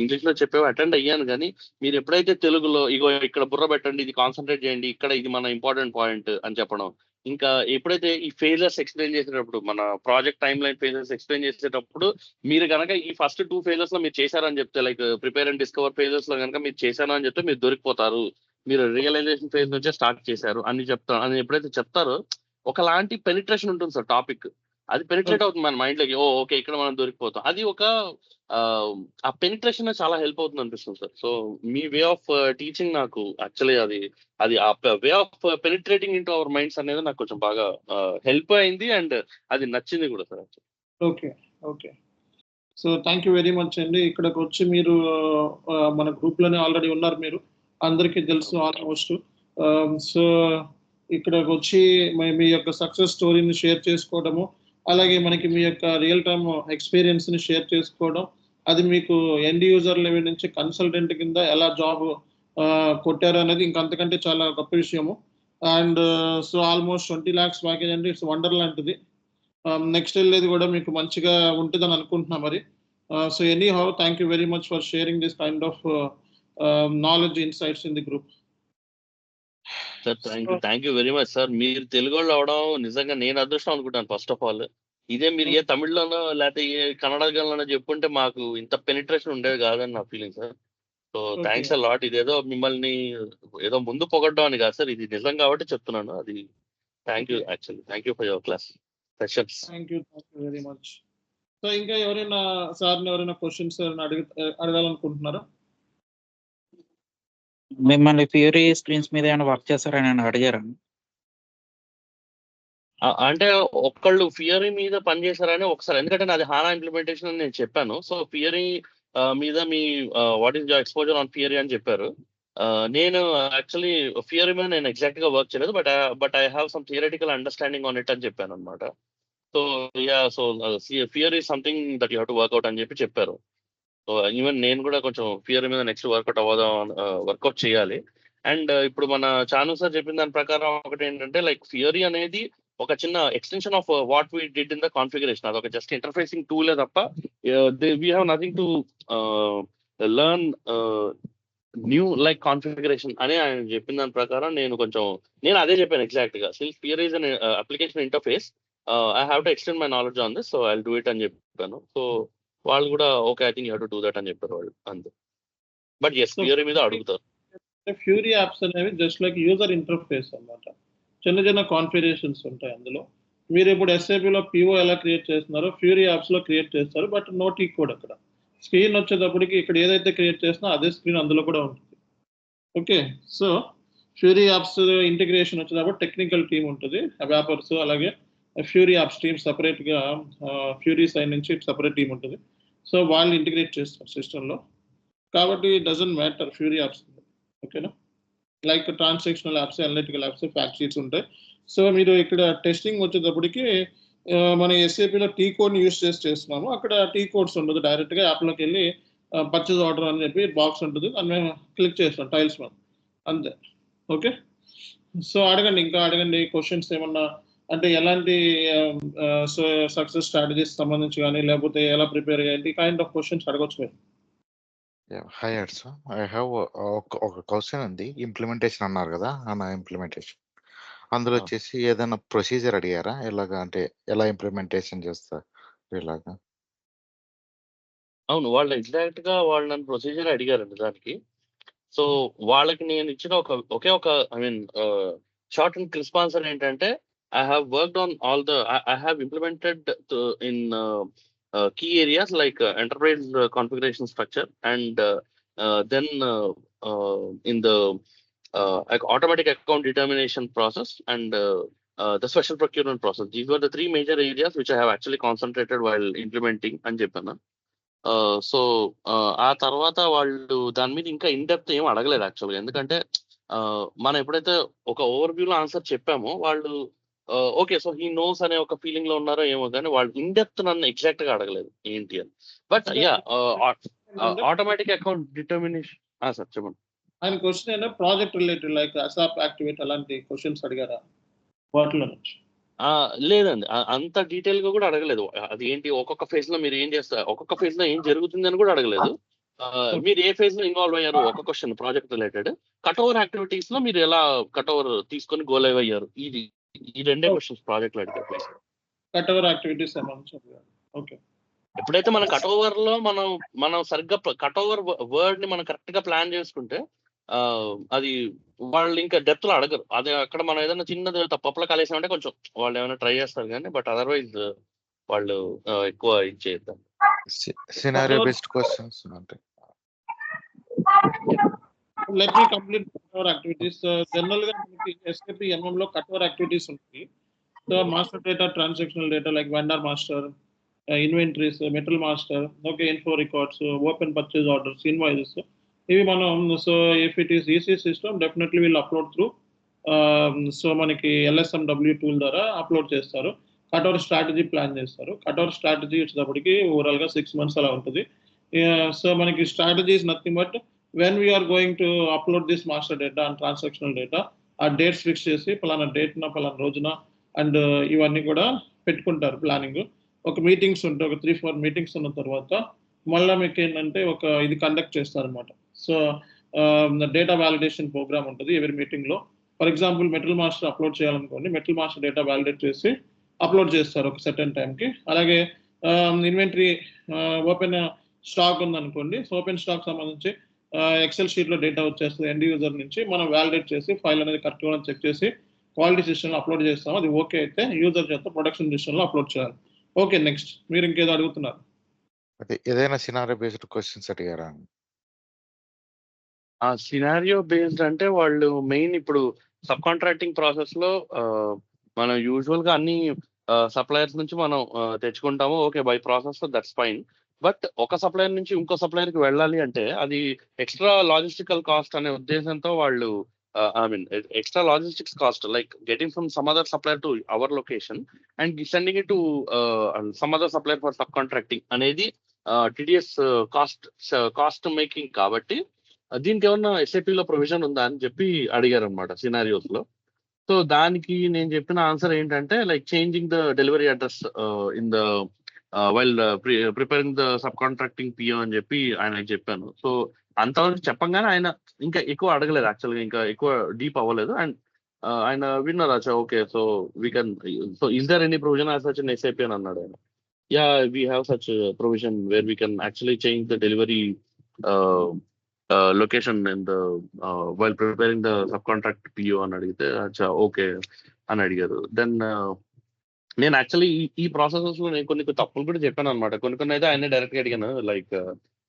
ఇంగ్లీష్ లో చెప్పేవి అటెండ్ అయ్యాను, కానీ మీరు ఎప్పుడైతే తెలుగులో ఇగో ఇక్కడ బుర్ర పెట్టండి, ఇది కాన్సన్ట్రేట్ చేయండి, ఇక్కడ ఇది మన ఇంపార్టెంట్ పాయింట్ అని చెప్పడం, ఇంకా ఎప్పుడైతే ఈ ఫేజెస్ ఎక్స్ప్లెయిన్ చేసేటప్పుడు మన project time line phases explain చేసేటప్పుడు మీరు కనుక ఈ ఫస్ట్ 2 phases లో మీరు చేశారని చెప్తే, like prepare and discover phases లో కనుక మీరు చేశారు అని చెప్తే మీరు దొరికిపోతారు, మీరు రియలైజేషన్ ఫేజ్ నుంచే స్టార్ట్ చేశారు అని ఎప్పుడైతే చెప్తారో ఒకలాంటి పెనిట్రేషన్ ఉంటుంది సార్ టాపిక్. అది పెనిట్రేట్ అవుతుంది మన మైండ్ లోకి. ఓకే ఇక్కడ మనం దొరికిపోతాం. అది ఒక ఆ పెనిట్రేషన్ చాలా హెల్ప్ అవుతుంది అనిపిస్తుంది sir. So me way of teaching నాకు యాక్చువల్లీ అది ఆ way of penetrating into our minds అనేది నాకు కొంచెం బాగా హెల్ప్ అయింది అండ్ అది నచ్చింది కూడా sir. Okay okay. So thank you very much అండి. ఇక్కడికి వచ్చి మీరు మన గ్రూప్లోనే ఆల్రెడీ ఉన్నారు, మీరు అందరికీ తెలుసు ఆల్మోస్ట్. సో ఇక్కడికి వచ్చి మీ యొక్క సక్సెస్ స్టోరీని షేర్ చేసుకోవడము, అలాగే మనకి మీ యొక్క రియల్ టైమ్ ఎక్స్పీరియన్స్ని షేర్ చేసుకోవడం, అది మీకు ఎండ్ యూజర్ లెవెల్ నుంచి కన్సల్టెంట్ కింద ఎలా జాబ్ కొట్టారు అనేది ఇంకంతకంటే చాలా గొప్ప విషయము. And so almost 20 lakhs package అండి, ఇట్స్ వండర్ లాంటిది. నెక్స్ట్ వెళ్ళేది కూడా మీకు మంచిగా ఉంటుందని అనుకుంటున్నా మరి. So any how thank you very much for sharing this kind of knowledge insights in the group. Sir thank you very much sir. మీరు తెలుగు వాళ్ళు అవడం నిజంగా నేను అదృష్టం అనుకుంటాను ఫస్ట్ ఆఫ్ ఆల్. ఇదే మీరు ఏ తమిళ్లోనో లేకపోతే ఏ కన్నడలోనో చెప్పుంటే మాకు ఇంత పెనిట్రేషన్ ఉండేది కాదని నా feeling sir. So thanks a lot. ఇదేదో మిమ్మల్ని ఏదో ముందు పొగడ్డం అని కాదు సార్, ఇది నిజం కాబట్టి చెప్తున్నాను. అది thank you actually. Thank you for your class sessions. Thank you very much. So ఇంకా ఎవరైనా సార్ని ఎవరైనా క్వశ్చన్స్ అడగాలనుకుంటున్నారా? మిమ్మల్ని ఫ్యూరీ స్క్రీన్స్ మీద ఏమైనా వర్క్ చేస్తారని నేను అడిగారండి. అంటే ఒక్కళ్ళు ఫియరీ మీద పనిచేశారని ఒకసారి, ఎందుకంటే నాది హానా ఇంప్లిమెంటేషన్ అని నేను చెప్పాను. సో ఫియరీ మీద me what is your exposure on ఫియరీ అని చెప్పారు. నేను యాక్చువల్లీ ఫియరీ మీద నేను ఎగ్జాక్ట్ గా వర్క్ చేయలేదు, but I have some theoretical understanding on it అని చెప్పాను అనమాట. So fear is something that you have to work out అని చెప్పారు. సో ఈవెన్ నేను కూడా కొంచెం ఫియర్ మీద నెక్స్ట్ వర్కౌట్ చేయాలి. అండ్ ఇప్పుడు మన చాను సార్ చెప్పిన దాని ప్రకారం ఒకటి ఏంటంటే, లైక్ ఫియరీ అనేది ఒక చిన్న extension of what we did in the configuration. అది ఒక జస్ట్ ఇంటర్ఫేసింగ్ టూలే తప్ప we have nothing to learn new like configuration అని ఆయన చెప్పిన దాని ప్రకారం నేను అదే చెప్పాను ఎగ్జాక్ట్ గా. Since fear is an application interface, I have to extend my knowledge on this, so I do it అని చెప్పాను. సో వాళ్ళు కూడా okay I think you have to do that అని చెప్పారు వాళ్ళు అంతే. బట్ ఎస్ ఫియరీ మీద అడుగుతారు. ఫ్యూరీ యాప్స్ అనేవి జస్ట్ లైక్ యూజర్ ఇంటర్ఫేస్ అన్నమాట. చిన్న చిన్న కాన్ఫిగరేషన్స్ ఉంటాయి అందులో. మీరు ఇప్పుడు ఎస్ఏపిలో పిఓ ఎలా క్రియేట్ చేస్తున్నారో ఫ్యూరీ యాప్స్లో క్రియేట్ చేస్తారు, బట్ నో టీ కోడ్. అక్కడ స్క్రీన్ వచ్చేటప్పటికి ఇక్కడ ఏదైతే క్రియేట్ చేసినా అదే స్క్రీన్ అందులో కూడా ఉంటుంది. Okay, so fury apps integration వచ్చేటప్పుడు టెక్నికల్ టీమ్ ఉంటుంది, వ్యాపర్స్, అలాగే ఫ్యూరీ యాప్స్ టీమ్ సపరేట్గా, ఫ్యూరీ సైడ్ నుంచి సపరేట్ టీమ్ ఉంటుంది. సో వాళ్ళు ఇంటిగ్రేట్ చేస్తారు సిస్టంలో. కాబట్టి డజంట్ మ్యాటర్ ఫ్యూరీ యాప్స్, ఓకేనా. Like transactional apps, analytical apps, fact sheets ఉంటాయి. సో మీరు ఇక్కడ టెస్టింగ్ వచ్చేటప్పటికి మన ఎస్ఏపిలో టీ కోడ్ని యూస్ చేస్తున్నాము. అక్కడ టీ కోడ్స్ ఉండదు, డైరెక్ట్గా యాప్లోకి వెళ్ళి పర్చేజ్ ఆర్డర్ అని చెప్పి బాక్స్ ఉంటుంది, దాన్ని మేము క్లిక్ చేస్తాం టైల్స్ మీద అంతే. ఓకే, సో అడగండి, ఇంకా అడగండి, క్వశ్చన్స్ ఏమన్నా అంటే ఎలాంటి సక్సెస్ స్ట్రాటజీస్ సంబంధించి కానీ లేకపోతే ఎలా ప్రిపేర్ అయ్యేంటి కైండ్ ఆఫ్ క్వశ్చన్స్ అడగొచ్చు మీరు. హాయ్ అడ్స్, ఐ హ్యావ్ ఒక క్వశ్చన్ ఉంది. ఇంప్లిమెంటేషన్ అన్నారు కదా, నా ఇంప్లిమెంటేషన్ అందులో ఆ. వచ్చేసి ఏదైనా ప్రొసీజర్ అడిగారా? ఎలాగా అంటే ఎలా ఇంప్లిమెంటేషన్ చేస్తారు ఇలాగా? అవును. వాళ్ళు ఎగ్జాక్ట్ గా వాళ్ళు నన్ను ప్రొసీజర్ అడిగారండి దానికి. సో వాళ్ళకి నేను ఇచ్చిన ఒకే ఒక I mean short and crisp answer ఏంటంటే I have worked on all the I have implemented in key areas like enterprise configuration structure and then in the automatic account determination process and the special procurement process. These were the three major areas which I have actually concentrated while implementing అని చెప్పాను. సో ఆ తర్వాత వాళ్ళు దాని మీద ఇంకా ఇన్ డెప్త్ ఏం అడగలేదు యాక్చువల్గా. ఎందుకంటే మనం ఎప్పుడైతే ఒక ఓవర్ వ్యూలో ఆన్సర్ చెప్పామో వాళ్ళు ఓకే సో హీ నోస్ అనే ఒక ఫీలింగ్ లో ఉన్నారో ఏమో కానీ వాళ్ళు ఇన్ డెప్త్ నన్ను ఎగ్జాక్ట్ గా అడగలేదు ఏంటి అని. But yeah automatic account determination sir చెప్పండి. ఆయన క్వశ్చన్ ఏంటంటే project related like ASAP activate అలాంటి క్వశ్చన్స్ అడిగారా వాటిలో నుంచి? లేదండి అంత డీటెయిల్ గా కూడా అడగలేదు. అది ఏంటి ఒక్కొక్క ఫేజ్ లో మీరు ఏం చేస్తారు, ఒక్కొక్క ఫేజ్ లో ఏం జరుగుతుంది అని కూడా అడగలేదు. మీరు ఏ ఫేజ్ లో ఇన్వాల్వ్ అయ్యారు ఒక question project related. Cut over activities లో మీరు ఎలా కట్ ఓవర్ తీసుకొని గో లైవ్ అయ్యారు, ఈ రెండే క్వశ్చన్స్ ప్రాజెక్ట్ లో అడిగారు. Cut over activities okay. ఎప్పుడైతే మన కట్ ఓవర్ లో మనం సరిగ్గా కట్ ఓవర్ వర్డ్ ని మనం కరెక్ట్ గా ప్లాన్ చేసుకుంటే అది వాళ్ళు ఇంకా డెప్త్ లో అడగరు. అది అక్కడ మనం ఏదైనా చిన్నది తప్పలో కలిసామంటే కొంచెం వాళ్ళు ఏమైనా ట్రై చేస్తారు కానీ బట్ అదర్వైజ్ వాళ్ళు ఎక్కువ ఇచ్చేద్దాం. సినారియో బేస్డ్ క్వశ్చన్స్ అంటే let me complete cut over activities. General గా మనకి SAP MM లో కట్ ఓవర్ యాక్టివిటీస్ ఉంటాయి. So master data, transactional data like vendor master, inventories, metal master, okay, info records, open purchase orders, invoices, ఇవి మనం so if it is EC system definitely వీళ్ళు అప్లోడ్ త్రూ సో మనకి LSMW టూల్ ద్వారా అప్లోడ్ చేస్తారు. కట్అవర్ స్ట్రాటజీ ప్లాన్ చేస్తారు. కట్అవర్ స్ట్రాటజీ వచ్చేటప్పటికి ఓవరాల్ గా 6 months అలా ఉంటుంది. సో మనకి strategy is nothing but when we are going to upload this master data and transactional data ఆ డేట్స్ ఫిక్స్ చేసి పలానా డేట్న పలానా రోజున అండ్ ఇవన్నీ కూడా పెట్టుకుంటారు ప్లానింగ్. ఒక మీటింగ్స్ ఉంటాయి, ఒక 3-4 మీటింగ్స్ ఉన్న తర్వాత మళ్ళీ మీకు ఏంటంటే ఒక ఇది కండక్ట్ చేస్తారనమాట. సో డేటా వ్యాలిడేషన్ ప్రోగ్రామ్ ఉంటుంది ఎవరి మీటింగ్లో. For example metal master upload చేయాలనుకోండి, మెటల్ మాస్టర్ డేటా వ్యాలిడేట్ చేసి అప్లోడ్ చేస్తారు ఒక సర్టెన్ టైంకి. అలాగే ఇన్వెంటరీ ఓపెన్ స్టాక్ ఉందనుకోండి, సో ఓపెన్ స్టాక్ సంబంధించి ఎక్సెల్ షీట్లో డేటా వచ్చేస్తుంది ఎండ్ యూజర్ నుంచి. మనం వ్యాలిడేట్ చేసి ఫైల్ అనేది కరెక్ట్గా చెక్ చేసి క్వాలిటీ సిస్టంలో అప్లోడ్ చేస్తాం. అది ఓకే అయితే యూజర్ చేత ప్రొడక్షన్ సిస్టంలో అప్లోడ్ చేయాలి. ఓకే, నెక్స్ట్ మీరు ఇంకేదో అడుగుతున్నారు? అదే ఏదైనా సినారియో బేస్డ్ క్వశ్చన్స్ అడిగారా? సినారియో బేస్డ్ అంటే వాళ్ళు మెయిన్ ఇప్పుడు సబ్ కాంట్రాక్టింగ్ ప్రాసెస్ లో మనం యూజువల్ గా అన్ని సప్లయర్స్ నుంచి మనం తెచ్చుకుంటాము. Okay, by process that's fine. But ఒక సప్లయర్ నుంచి ఇంకో సప్లయర్ కి వెళ్ళాలి అంటే అది ఎక్స్ట్రా లాజిస్టికల్ కాస్ట్ అనే ఉద్దేశంతో వాళ్ళు I mean extra logistics cost like getting from some other supplier to our location and sending it to some other supplier for sub contracting అనేది TDS కాస్ట్ మేకింగ్. కాబట్టి దీనికి ఏమన్నా SAP లో ప్రొవిజన్ ఉందా అని చెప్పి అడిగారు అనమాట సినారియోస్ లో. సో దానికి నేను చెప్పిన ఆన్సర్ ఏంటంటే like changing the delivery address in the while preparing the sub contracting PO అని చెప్పి ఆయనకి చెప్పాను. సో అంతవరకు చెప్పంగానే ఆయన ఇంకా ఎక్కువ అడగలేదు యాక్చువల్గా, ఇంకా ఎక్కువ డీప్ అవ్వలేదు. అండ్ ఆయన విన్నారు అచ్చా okay so we can so is there any provision as such in SAP అని అన్నాడు ఆయన. Yeah we have such provision where we can actually change the delivery location in the while preparing the sub contract PO అని అడిగితే అచ్చా ఓకే అని అడిగారు. దెన్ నేను యాక్చువల్లీ ఈ ప్రాసెసెస్ లో నేను కొన్ని తప్పులు కూడా చెప్పాను అనమాట. కొన్ని అయితే ఆయన డైరెక్ట్ గా అడిగాను లైక్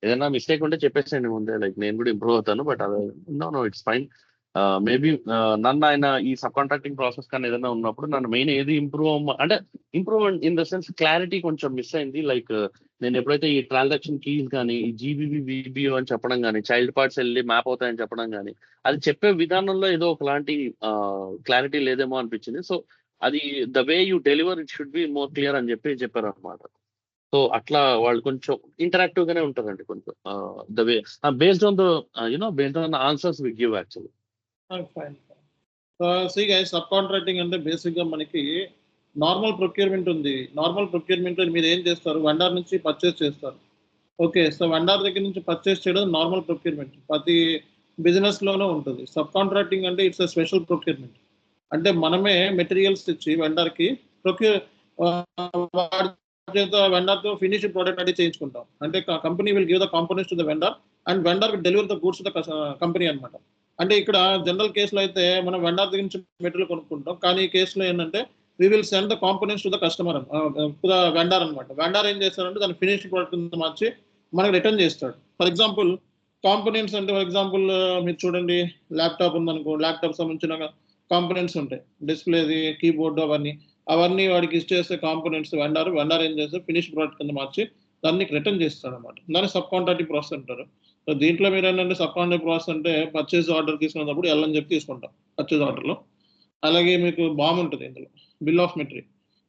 ఏదైనా మిస్టేక్ ఉంటే చెప్పేసేయండి ముందే, లైక్ నేను కూడా ఇంప్రూవ్ అవుతాను. బట్ అది నో ఇట్స్ ఫైన్. మేబీ నన్ను ఆయన ఈ సబ్ కాంట్రాక్టింగ్ ప్రాసెస్ కానీ ఏదైనా ఉన్నప్పుడు నన్ను మెయిన్ ఏది improve in the sense clarity కొంచెం మిస్ అయింది. లైక్ నేను ఎప్పుడైతే ఈ ట్రాన్సాక్షన్ కీస్ కానీ ఈ GBB VBO అని చెప్పడం కానీ చైల్డ్ పార్ట్స్ వెళ్ళి మ్యాప్ అవుతాయని చెప్పడం కానీ అది చెప్పే విధానంలో ఏదో ఒకలాంటి క్లారిటీ లేదేమో అనిపించింది. సో అది the way you deliver it should be more clear అని చెప్పారు అనమాట. సో అట్లా వాళ్ళు కొంచెం ఇంటరాక్టివ్ గానే ఉంటారండి కొంచెం the way based on the based on the answers we give actually. Fine. See guys, sub contracting అంటే బేసిక్గా మనకి నార్మల్ ప్రొక్యూర్మెంట్ ఉంది. నార్మల్ ప్రొక్యూర్మెంట్ మీరు ఏం చేస్తారు, వెండర్ నుంచి పర్చేస్ చేస్తారు. ఓకే. సో వెండర్ దగ్గర నుంచి పర్చేస్ చేయడం నార్మల్ ప్రొక్యూర్మెంట్. ప్రతి బిజినెస్‌లోనూ ఉంటుంది. సబ్ కాంట్రాక్టింగ్ అంటే ఇట్స్ ఎ స్పెషల్ ప్రొక్యూర్మెంట్. అంటే మనమే మెటీరియల్స్ ఇచ్చి వెండర్‌కి ప్రొక్యూర్ వాడి చేత వెండర్‌తో ఫినిష్డ్ ప్రొడక్ట్ అది చేయించుకుంటాం. అంటే company will give the components to the vendor and vendor will deliver the goods to the company అన్నమాట. అంటే ఇక్కడ జనరల్ కేస్‌లో అయితే మనం వెండర్ దగ్గర నుంచి మెటీరియల్ కొనుక్కుంటాం. కానీ ఈ కేస్‌లో ఏంటంటే we will send the components to the customer to the vendor అన్నమాట. వెండర్ ఏం చేస్తారంటే దాన్ని ఫినిష్డ్ ప్రొడక్ట్ కింద మార్చి మనకి రిటర్న్ చేస్తాడు. ఫర్ ఎగ్జాంపుల్ కాంపోనెంట్స్ అంటే ఫర్ ఎగ్జాంపుల్ మీరు చూడండి, ల్యాప్‌టాప్ ఉందనుకో, ల్యాప్‌టాప్ సంబంధించిన కాంపోనెంట్స్ ఉంటాయి. డిస్‌ప్లేది, కీబోర్డ్ అవన్నీ వాడికి ఇచ్చేసే కాంపోనెంట్స్ వెండర్ ఏం చేస్తే ఫినిష్డ్ ప్రొడక్ట్ కింద మార్చి దాన్ని రిటర్న్ చేస్తాడన్నమాట. దాన్ని సబ్ కాంట్రాక్టింగ్ ప్రాసెస్ అంటారు. సో దీంట్లో మీరు ఏంటంటే సబ్ కాంట్రాక్టింగ్ ప్రాసెస్ అంటే పర్చేస్ ఆర్డర్ తీసుకున్నప్పుడు ఎల్ అని చెప్పి తీసుకుంటాం పర్చేస్ ఆర్డర్‌లో. అలాగే మీకు బామ్ ఉంటుంది ఇందులో, bill of material.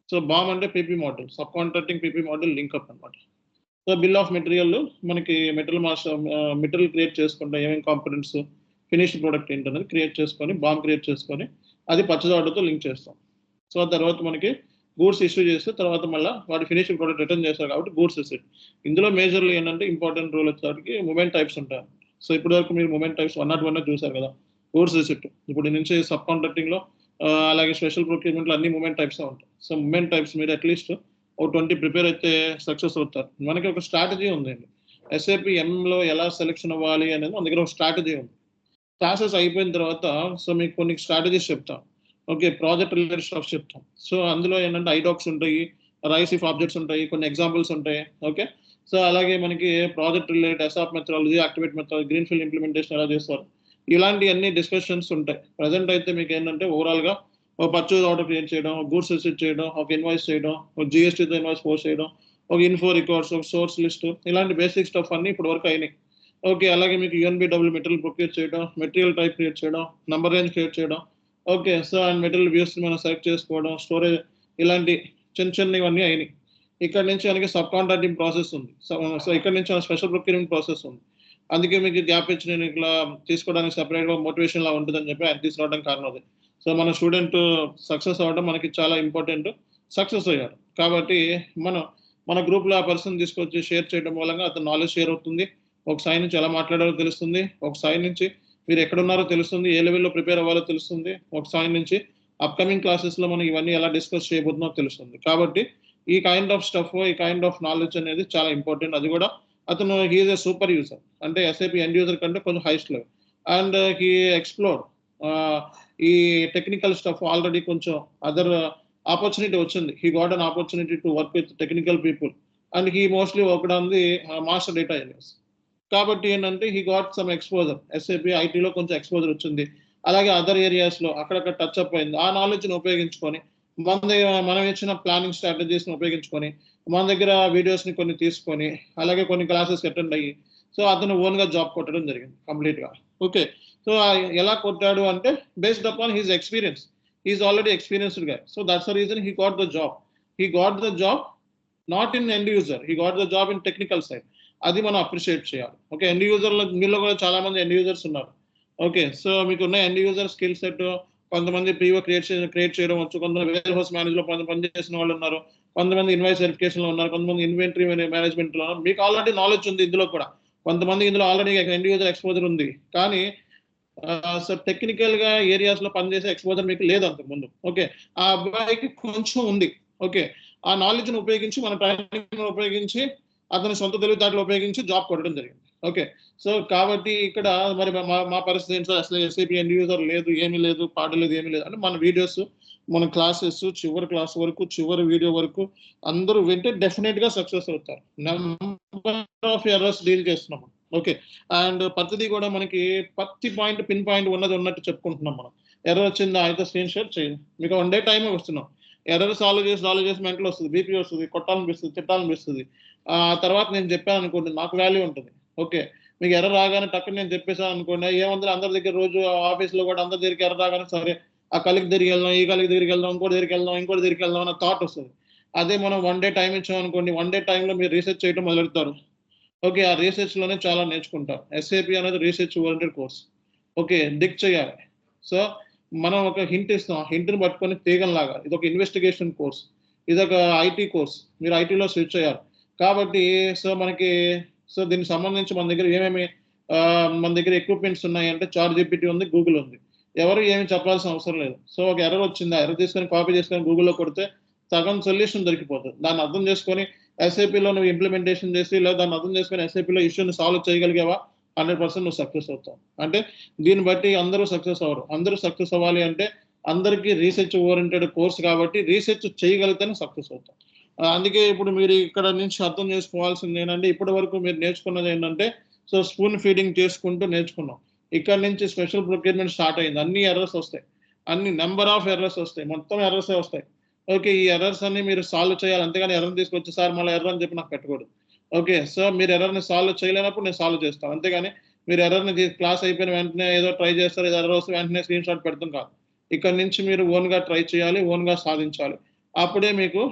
So BOM అంటే PP model, sub contracting PP model link up అన్నమాట. సో బిల్ ఆఫ్ మెటీరియల్ మనకి మెటీరియల్ క్రియేట్ చేసుకుంటాం, ఏమేమి కాంపోనెంట్స్, ఫినిష్డ్ ప్రొడక్ట్ ఏంటనేది క్రియేట్ చేసుకొని, బామ్ క్రియేట్ చేసుకొని అది పర్చేస్ ఆర్డర్‌తో లింక్ చేస్తాం. సో తర్వాత మనకి గూడ్స్ ఇష్యూ చేస్తే తర్వాత మళ్ళీ వాడి ఫినిష్డ్ ప్రొడక్ట్ రిటర్న్ చేస్తారు కాబట్టి గూడ్స్ రిసిప్ట్. ఇందులో మేజర్లీ ఏంటంటే ఇంపార్టెంట్ రూల్ వచ్చేసరికి మూమెంట్ టైప్స్ ఉంటాయి. సో ఇప్పటి వరకు మీరు మూమెంట్ టైప్స్ 101 చూసారు కదా, గూడ్స్ రిసిప్ట్. ఇప్పుడు నుంచి సబ్ కాంట్రాక్టింగ్లో అలాగే స్పెషల్ ప్రొక్యూర్మెంట్లో అన్ని మూమెంట్ టైప్స్ ఉంటాయి. సో మూమెంట్ టైప్స్ మీరు అట్లీస్ట్ ఒక 20 ప్రిపేర్ అయితే సక్సెస్ అవుతారు. మనకి ఒక స్ట్రాటజీ ఉందండి. ఎస్ఏపి ఎంలో ఎలా సెలెక్షన్ అవ్వాలి అనేది మన దగ్గర ఒక స్ట్రాటజీ ఉంది. క్లాసెస్ అయిపోయిన తర్వాత సో మీకు కొన్ని స్ట్రాటజీస్ చెప్తాం. ఓకే. ప్రాజెక్ట్ రిలేటెడ్ స్టఫ్ చెప్తాం. సో అందులో ఏంటంటే ఐడాక్స్ ఉంటాయి, రైస్ ఇఫ్ ఆబ్జెక్ట్స్ ఉంటాయి, కొన్ని ఎగ్జాంపుల్స్ ఉంటాయి. ఓకే. సో అలాగే మనకి project related SAP methodology, activate method, green field implementation ఎలా చేస్తారు, ఇలాంటి అన్ని డిస్కషన్స్ ఉంటాయి. ప్రజెంట్ అయితే మీకు ఏంటంటే ఓవరాల్గా ఒక పర్చేజ్ ఆర్డర్ క్రియేట్ చేయడం, గూడ్స్ రిసీట్ చేయడం, ఒక ఇన్వాయిస్ చేయడం, ఒక జిఎస్టీతో ఇన్వాయిస్ పోస్ట్ చేయడం, ఒక ఇన్ఫో రికార్డ్స్, ఒక సోర్స్ లిస్ట్, ఇలాంటి బేసిక్ స్టఫ్ అన్ని ఇప్పటి వరకు అయినాయి. ఓకే. అలాగే మీకు యూఎన్బిడబ్ల్యూ మెటీరియల్ ప్రొక్యూర్ చేయడం, మెటీరియల్ టైప్ క్రియేట్ చేయడం, నంబర్ రేంజ్ క్రియేట్ చేయడం. Okay. So and material views మనం సెలెక్ట్ చేసుకోవడం, స్టోరేజ్, ఇలాంటి చిన్నవన్నీ అయినాయి. ఇక్కడ నుంచి మనకి సబ్ కాంట్రాక్టింగ్ ప్రాసెస్ ఉంది. సో ఇక్కడ నుంచి స్పెషల్ ప్రొక్యూర్మెంట్ ప్రాసెస్ ఉంది. అందుకే మీకు గ్యాప్ ఇచ్చి నేను ఇట్లా తీసుకోవడానికి సెపరేట్గా మోటివేషన్ లా ఉంటుందని చెప్పి ఆయన తీసుకురావడం కారణం అది. సో మన స్టూడెంట్ సక్సెస్ అవ్వడం మనకి చాలా ఇంపార్టెంట్. సక్సెస్ అయ్యాడు కాబట్టి మన గ్రూప్లో ఆ పర్సన్ తీసుకొచ్చి షేర్ చేయడం మూలంగా అతను నాలెడ్జ్ షేర్ అవుతుంది. ఒక స్థాయి నుంచి ఎలా మాట్లాడాలో తెలుస్తుంది, ఒక స్థాయి నుంచి మీరు ఎక్కడున్నారో తెలుస్తుంది, ఏ లెవెల్లో ప్రిపేర్ అవ్వాలో తెలుస్తుంది, ఒక స్థాయి నుంచి అప్కమింగ్ క్లాసెస్లో మనం ఇవన్నీ ఎలా డిస్కస్ చేయబోతున్నారో తెలుస్తుంది. కాబట్టి ఈ కైండ్ ఆఫ్ స్టఫ్, ఈ కైండ్ ఆఫ్ నాలెడ్జ్ అనేది చాలా ఇంపార్టెంట్. అది కూడా అతను హీఈస్ ఎ సూపర్ యూజర్, అంటే ఎస్ఏపి ఎండ్ యూజర్ కంటే కొంచెం heist level. And he explore ఈ టెక్నికల్ స్టఫ్ ఆల్రెడీ కొంచెం అదర్ ఆపర్చునిటీ వచ్చింది. He got an opportunity to work with technical people and he mostly worked on the master data analyst. కాబట్టి ఏంటంటే he got some exposure, SAP ఐటీలో కొంచెం ఎక్స్పోజర్ వచ్చింది. అలాగే అదర్ ఏరియాస్లో అక్కడక్కడ టచ్ అప్ అయింది. ఆ నాలెడ్జ్ని ఉపయోగించుకొని మనం ఇచ్చిన ప్లానింగ్ స్ట్రాటజీస్ని ఉపయోగించుకొని మన దగ్గర వీడియోస్ని కొన్ని తీసుకొని అలాగే కొన్ని క్లాసెస్ అటెండ్ అయ్యి సో అతను ఓన్గా జాబ్ కొట్టడం జరిగింది కంప్లీట్గా. ఓకే. సో ఎలా కొట్టాడు అంటే based upon his experience. He's already experienced గా. So that's the reason he got the job. He got the job not in end user, he got the job in technical side. అది మనం అప్రిషియేట్ చేయాలి. ఓకే. ఎండ్ యూజర్లో మీలో కూడా చాలా మంది ఎండ్ యూజర్స్ ఉన్నారు. ఓకే. సో మీకు ఉన్న ఎండ్ యూజర్ స్కిల్ సెట్ కొంతమంది ప్రీవో క్రియేట్ చేయడం వచ్చు, కొంతమంది వేర్ హౌస్ మేనేజ్లో పనిచేసిన వాళ్ళు ఉన్నారు, కొంతమంది ఇన్వాయిస్ వెరిఫికేషన్లో ఉన్నారు, కొంతమంది ఇన్వెంటరీ మేనేజ్మెంట్లో ఉన్నారు. మీకు ఆల్రెడీ నాలెడ్జ్ ఉంది ఇందులో కూడా. కొంతమంది ఇందులో ఆల్రెడీ ఎండ్ యూజర్ ఎక్స్పోజర్ ఉంది. కానీ సో టెక్నికల్ గా ఏరియాస్ లో పనిచేసే ఎక్స్పోజర్ మీకు లేదు అంతకుముందు. ఓకే. ఆ అబ్బాయికి కొంచెం ఉంది. ఓకే. ఆ నాలెడ్జ్ ని ఉపయోగించి మన ట్రైనింగ్ ఉపయోగించి అతని సొంత తెలివితేటలు ఉపయోగించి జాబ్ కొట్టడం జరిగింది. ఓకే. సో కాబట్టి ఇక్కడ మరి మా పరిస్థితి ఏంటో అసలు ఎస్ఏపి ఎండ్ యూజర్ లేదు, ఏమీ లేదు, పాట లేదు, ఏమీ లేదు అంటే మన వీడియోస్, మన క్లాసెస్ చివరి క్లాస్ వరకు, చివరి వీడియో వరకు అందరూ వింటే డెఫినెట్ గా సక్సెస్ అవుతారు. నెంబర్ ఆఫ్ ఎర్రర్స్ డీల్ చేస్తున్నాం. ఓకే. అండ్ ప్రతిదీ కూడా మనకి ప్రతి పాయింట్ పిన్ పాయింట్ ఉన్నట్టు చెప్పుకుంటున్నాం. మనం ఎర్రర్ వచ్చిందా అయితే స్క్రీన్ షాట్ చేయండి. మీకు 1 డే టైమే వస్తున్నాం. ఎర్రర్ సాల్వ్ చేసి మెంటల్ వస్తుంది, బీపీ వస్తుంది, కొట్టాలనిపిస్తుంది, తిట్టాలనిపిస్తుంది. తర్వాత నేను చెప్పాను అనుకోండి నాకు వాల్యూ ఉంటుంది. ఓకే. మీకు ఎర్రర్ రాగానే టక్కుని నేను చెప్పేసాను అనుకోండి, ఏమందరూ అందరి దగ్గర రోజు ఆఫీస్లో కూడా అందరి దగ్గరికి ఎర్రర్ రాగానే సరే ఆ కలిగి దగ్గరికి వెళ్దాం, ఈ కలిగి దగ్గరికి వెళ్దాం, ఇంకోటి దగ్గరికి వెళ్దాం అన్న థాట్ వస్తుంది. అదే మనం 1 డే టైం ఇచ్చాం అనుకోండి, 1 డే టైంలో మీరు రీసెర్చ్ చేయడం మొదలెడతారు. ఓకే. ఆ రీసెర్చ్ లోనే చాలా నేర్చుకుంటారు. ఎస్ఏపి అనేది రీసెర్చ్ ఓరియంటెడ్ కోర్స్. ఓకే. డిక్ చేయాలి. సో మనం ఒక హింట్ ఇస్తాం, ఆ హింట్ని పట్టుకొని తీగంలాగా ఇది ఒక ఇన్వెస్టిగేషన్ కోర్స్, ఇది ఒక ఐటీ కోర్స్, మీరు ఐటీలో స్విచ్ అయ్యారు కాబట్టి సో దీనికి సంబంధించి మన దగ్గర ఏమేమి మన దగ్గర ఎక్విప్మెంట్స్ ఉన్నాయంటే చాట్ జీపీటీ ఉంది, గూగుల్ ఉంది. ఎవరు ఏమి చెప్పాల్సిన అవసరం లేదు. సో ఒక ఎర్రర్ వచ్చింది, ఆ ఎర్రర్ తీసుకొని కాపీ చేసుకొని గూగుల్లో కొడితే సగం సొల్యూషన్ దొరికిపోతుంది. దాన్ని అర్థం చేసుకొని ఎస్ఐపిలో నువ్వు ఇంప్లిమెంటేషన్ చేసి లేదా దాన్ని అర్థం చేసుకొని ఎస్ఐపిలో ఇష్యూని సాల్వ్ చేయగలిగావా 100% నువ్వు సక్సెస్ అవుతావు. అంటే దీన్ని బట్టి అందరూ సక్సెస్ అవ్వరు. అందరూ సక్సెస్ అవ్వాలి అంటే అందరికీ రీసెర్చ్ ఓరియంటెడ్ కోర్స్ కాబట్టి రీసెర్చ్ చేయగలిగితేనే సక్సెస్ అవుతాం. అందుకే ఇప్పుడు మీరు ఇక్కడ నుంచి అర్థం చేసుకోవాల్సింది ఏంటంటే ఇప్పటి వరకు మీరు నేర్చుకున్నది ఏంటంటే సో స్పూన్ ఫీడింగ్ చేసుకుంటూ నేర్చుకున్నాం. ఇక్కడ నుంచి స్పెషల్ ప్రొక్యూర్మెంట్ స్టార్ట్ అయింది. అన్ని ఎర్రర్స్ వస్తాయి, అన్ని నెంబర్ ఆఫ్ ఎర్రర్స్ వస్తాయి, మొత్తం ఎర్రర్సే వస్తాయి. ఓకే, ఈ ఎర్రర్స్ అన్ని మీరు సాల్వ్ చేయాలి, అంతేగాని ఎర్రర్ తీసుకొచ్చి సార్ మళ్ళీ ఎర్రర్ అని చెప్పి నాకు పెట్టకూడదు. ఓకే, సో మీరు ఎర్రర్ని సాల్వ్ చేయలేనప్పుడు నేను సాల్వ్ చేస్తాను, అంతేగాని మీరు ఎర్రర్ని క్లాస్ అయిపోయిన వెంటనే ఏదో ట్రై చేస్తారు, ఏదో ఎర్రర్ వస్తే వెంటనే స్క్రీన్ షాట్ పెడతాం కాదు. ఇక్కడ నుంచి మీరు ఓన్గా ట్రై చేయాలి, ఓన్గా సాధించాలి. అప్పుడే మీకు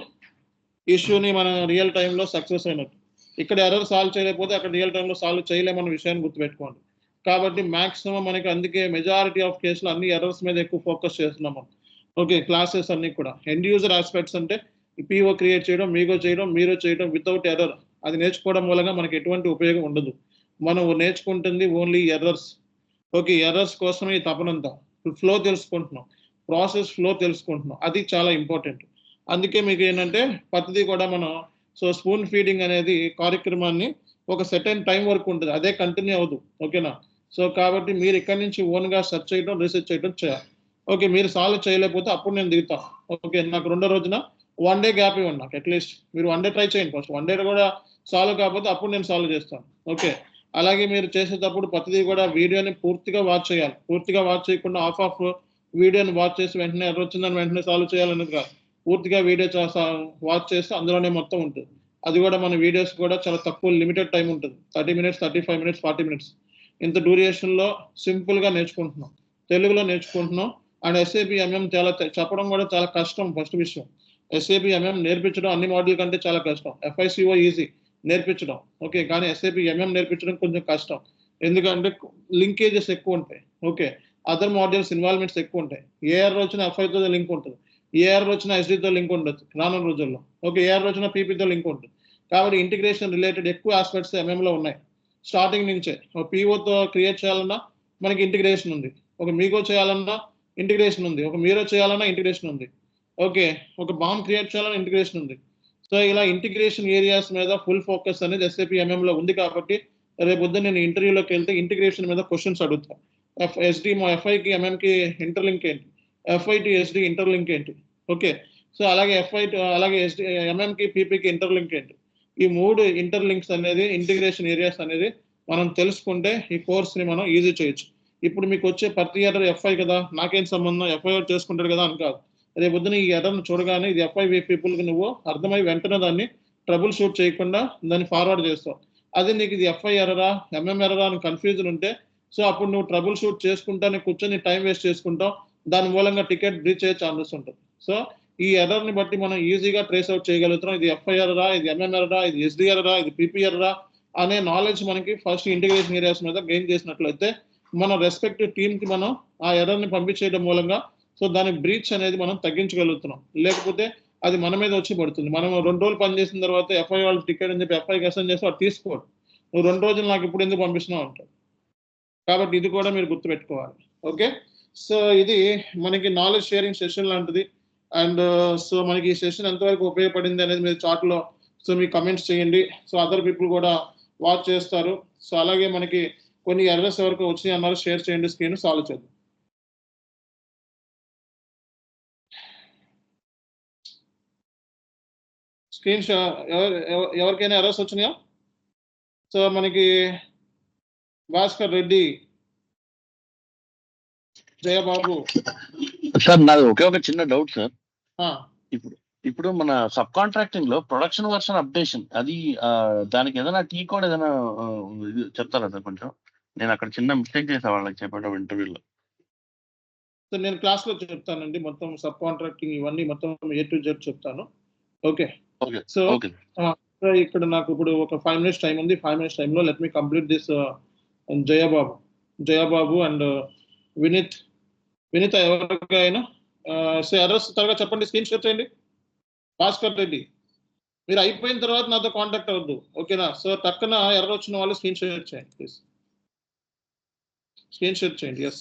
ఇష్యూని మనం రియల్ టైంలో సక్సెస్ అయినట్టు. ఇక్కడ ఎర్రర్ సాల్వ్ చేయలేకపోతే అక్కడ రియల్ టైంలో సాల్వ్ చేయలేమన్న విషయాన్ని గుర్తుపెట్టుకోండి. కాబట్టి మాక్సిమం మనకి అందుకే మెజారిటీ ఆఫ్ కేసులు అన్ని ఎర్రర్స్ మీద ఎక్కువ ఫోకస్ చేస్తున్నాం మనం. ఓకే, క్లాసెస్ అన్ని కూడా ఎండ్ యూజర్ ఆస్పెక్ట్స్ అంటే పీఓ క్రియేట్ చేయడం, మీరు చేయడం వితౌట్ ఎర్రర్, అది నేర్చుకోవడం మూలంగా మనకి ఎటువంటి ఉపయోగం ఉండదు. మనం నేర్చుకుంటుంది ఓన్లీ ఎర్రర్స్. ఓకే, ఎర్రర్స్ కోసమే ఈ తపనంతా. ఫ్లో తెలుసుకుంటున్నాం, ప్రాసెస్ ఫ్లో తెలుసుకుంటున్నాం, అది చాలా ఇంపార్టెంట్. అందుకే మీకు ఏంటంటే ప్రతిదీ కూడా మనం సో స్పూన్ ఫీడింగ్ అనేది కార్యక్రమాన్ని ఒక సెటైన్ టైం వరకు ఉంటుంది, అదే కంటిన్యూ అవ్వదు. ఓకేనా? సో కాబట్టి మీరు ఇక్కడి నుంచి ఓన్గా సెర్చ్ చేయడం, రీసెర్చ్ చేయడం చేయాలి. ఓకే, మీరు సాల్వ్ చేయలేకపోతే అప్పుడు నేను దిగుతాను. ఓకే, నాకు రెండో రోజున 1 డే గ్యాప్ ఇవ్వండి నాకు అట్లీస్ట్. మీరు 1 డే ట్రై చేయండి ఫస్ట్. 1 డే కూడా సాల్వ్ కాకపోతే అప్పుడు నేను సాల్వ్ చేస్తాను. ఓకే, అలాగే మీరు చేసేటప్పుడు ప్రతిదీ కూడా వీడియోని పూర్తిగా వాచ్ చేయాలి. పూర్తిగా వాచ్ చేయకుండా ఆఫ్ వీడియోని వాచ్ చేసి వెంటనే ఎర్రర్ వచ్చిందని వెంటనే సాల్వ్ చేయాలనేది కాదు. పూర్తిగా వీడియో వాచ్ చేస్తే అందులోనే మొత్తం ఉంటుంది. అది కూడా మన వీడియోస్ కూడా చాలా తక్కువ లిమిటెడ్ టైం ఉంటుంది, 30 minutes, 35 minutes, 40 minutes. ఇంత డ్యూరేషన్లో సింపుల్గా నేర్చుకుంటున్నాం, తెలుగులో నేర్చుకుంటున్నాం. అండ్ ఎస్ఏపి ఎంఎం చాలా చెప్పడం కూడా చాలా కష్టం. ఫస్ట్ విషయం, ఎస్ఏపి ఎంఎం నేర్పించడం అన్ని మాడ్యూల్ కంటే చాలా కష్టం. ఎఫ్ఐసిఓ ఈజీ నేర్పించడం, ఓకే, కానీ ఎస్ఏపి ఎంఎం నేర్పించడం కొంచెం కష్టం. ఎందుకంటే లింకేజెస్ ఎక్కువ ఉంటాయి. ఓకే, అదర్ మాడ్యూల్స్ ఇన్వాల్వ్మెంట్స్ ఎక్కువ ఉంటాయి. ఏఆర్ వచ్చిన ఎఫ్ఐతో లింక్ ఉంటుంది, ఏఆర్ వచ్చిన ఎస్డితో లింక్ ఉండొచ్చు రానున్న రోజుల్లో. ఓకే, ఏఆర్ వచ్చిన పీపీతో లింక్ ఉంటుంది. కాబట్టి ఇంటిగ్రేషన్ రిలేటెడ్ ఎక్కువ ఆస్పెక్ట్స్ ఎంఎంలో ఉన్నాయి. స్టార్టింగ్ నుంచే ఒక పీఓతో క్రియేట్ చేయాలన్నా మనకి ఇంటిగ్రేషన్ ఉంది, ఒక మీగో చేయాలన్నా ఇంటిగ్రేషన్ ఉంది, ఒక మీరో చేయాలన్నా ఇంటిగ్రేషన్ ఉంది. ఓకే, ఒక బాంబ్ క్రియేట్ చేయాలన్నా ఇంటిగ్రేషన్ ఉంది. సో ఇలా ఇంటిగ్రేషన్ ఏరియాస్ మీద ఫుల్ ఫోకస్ అనేది ఎస్ఏపి ఎంఎంలో ఉంది. కాబట్టి రేపొద్దు నేను ఇంటర్వ్యూలోకి వెళ్తే ఇంటిగ్రేషన్ మీద క్వశ్చన్స్ అడుగుతాను. ఎస్డి మా ఎఫ్ఐకి ఎంఎంకి ఇంటర్లింక్ ఏంటి, ఎఫ్ఐ టు ఎస్డి ఇంటర్లింక్ ఏంటి. ఓకే, సో అలాగే ఎఫ్ఐ టు అలాగే ఎస్డి ఎంఎంకి పీపీకి ఇంటర్లింక్ ఏంటి. ఈ 3 ఇంటర్లింక్స్ అనేది ఇంటిగ్రేషన్ ఏరియాస్ అనేది మనం తెలుసుకుంటే ఈ కోర్స్ని మనం ఈజీ చేయొచ్చు. ఇప్పుడు మీకు వచ్చే ప్రతి ఎర్రర్ ఎఫ్ఐ కదా, నాకేం సంబంధం, ఎఫ్ఐ చేసుకుంటాడు కదా అని కాదు. రేపు పొద్దున ఈ ఎర్రర్ను చూడగానే ఇది ఎఫ్ఐ పీపుల్కి నువ్వు అర్థమై వెంటనే దాన్ని ట్రబుల్ షూట్ చేయకుండా దాన్ని ఫార్వర్డ్ చేస్తావు. అదే నీకు ఇది ఎఫ్ఐ ఎర్రరా ఎంఎం ఎర్రరా అని కన్ఫ్యూజన్ ఉంటే సో అప్పుడు నువ్వు ట్రబుల్ షూట్ చేసుకుంటానే కూర్చొని టైం వేస్ట్ చేసుకుంటావు, దాని మూలంగా టికెట్ బ్రీచ్ అయ్యే ఛాన్సెస్ ఉంటుంది. సో ఈ ఎర్రర్ని బట్టి మనం ఈజీగా ట్రేస్ అవుట్ చేయగలుగుతున్నాం. ఇది ఎఫ్ఐ ఎర్రరా, ఇది ఎంఎం ఎర్రరా, ఇది ఎస్డి ఎర్రరా, ఇది పీపీ ఎర్రరా అనే నాలెడ్జ్ మనకి ఫస్ట్ ఇంటిగ్రేషన్ ఏరియాస్ మీద గెయిన్ చేసినట్లయితే మన రెస్పెక్టివ్ టీమ్కి మనం ఆ ఎర్రర్ని పంపించేయడం మూలంగా సో దాని బ్రీచ్ అనేది మనం తగ్గించగలుగుతున్నాం. లేకపోతే అది మన మీద వచ్చి పడుతుంది. మనం 2 రోజులు పనిచేసిన తర్వాత ఎఫ్ఐ వాళ్ళు టికెట్ అని చెప్పి ఎఫ్ఐకి అసైన్ చేస్తే వాడు తీసుకోడు. నువ్వు 2 రోజులు నాకు ఇప్పుడు ఎందుకు పంపిస్తున్నావు అంటావు. కాబట్టి ఇది కూడా మీరు గుర్తుపెట్టుకోవాలి. ఓకే, సో ఇది మనకి నాలెడ్జ్ షేరింగ్ సెషన్ లాంటిది. అండ్ సో మనకి ఈ సెషన్ ఎంతవరకు ఉపయోగపడింది అనేది మీరు చాట్లో సో మీ కమెంట్స్ చేయండి. సో అదర్ పీపుల్ కూడా వాచ్ చేస్తారు. సో అలాగే మనకి కొన్ని ఎర్రర్స్ వరకు వచ్చినాయి అన్నారు, షేర్ చేయండి, స్క్రీన్ సాల్వ్ చేద్దాం. స్క్రీన్ ఎవరికైనా ఎర్రర్స్ వచ్చినాయా? సో మనకి భాస్కర్ రెడ్డి, జయబాబు సార్ నాది ఒకే ఒక చిన్న డౌట్ సార్. ఇప్పుడు మన సబ్ కాంట్రాక్టింగ్ లో ప్రొడక్షన్ వర్షన్ అప్డేషన్ అది దానికి ఏదైనా టీ కోడ్ ఏదైనా చెప్తారా సార్? కొంచెం నేను అక్కడ చిన్న మిస్టేక్ చేసా వాళ్ళకి చెప్పడం ఇంటర్వ్యూలో. సో నేను క్లాస్లో చెప్తానండి, మొత్తం సబ్ కాంట్రాక్టింగ్ ఇవన్నీ మొత్తం A to Z చెప్తాను. ఓకే, సో ఇక్కడ నాకు ఇప్పుడు ఒక 5 minutes టైం ఉంది. 5 minutes టైంలో let me complete this Jayababu అండ్ వినీత్ వినిత ఎవరికైనా ఎర్రర్స్ త్వరగా చెప్పండి, స్క్రీన్ షేర్ చేయండి. భాస్కర్ రెడ్డి మీరు అయిపోయిన తర్వాత నాతో కాంటాక్ట్ అవ్వద్దు, ఓకేనా? సో టక్కున ఎర్రర్ వచ్చిన వాళ్ళు స్క్రీన్ షేర్ చేయండి ప్లీజ్. స్క్రీన్ షేర్ చేయండి. ఎస్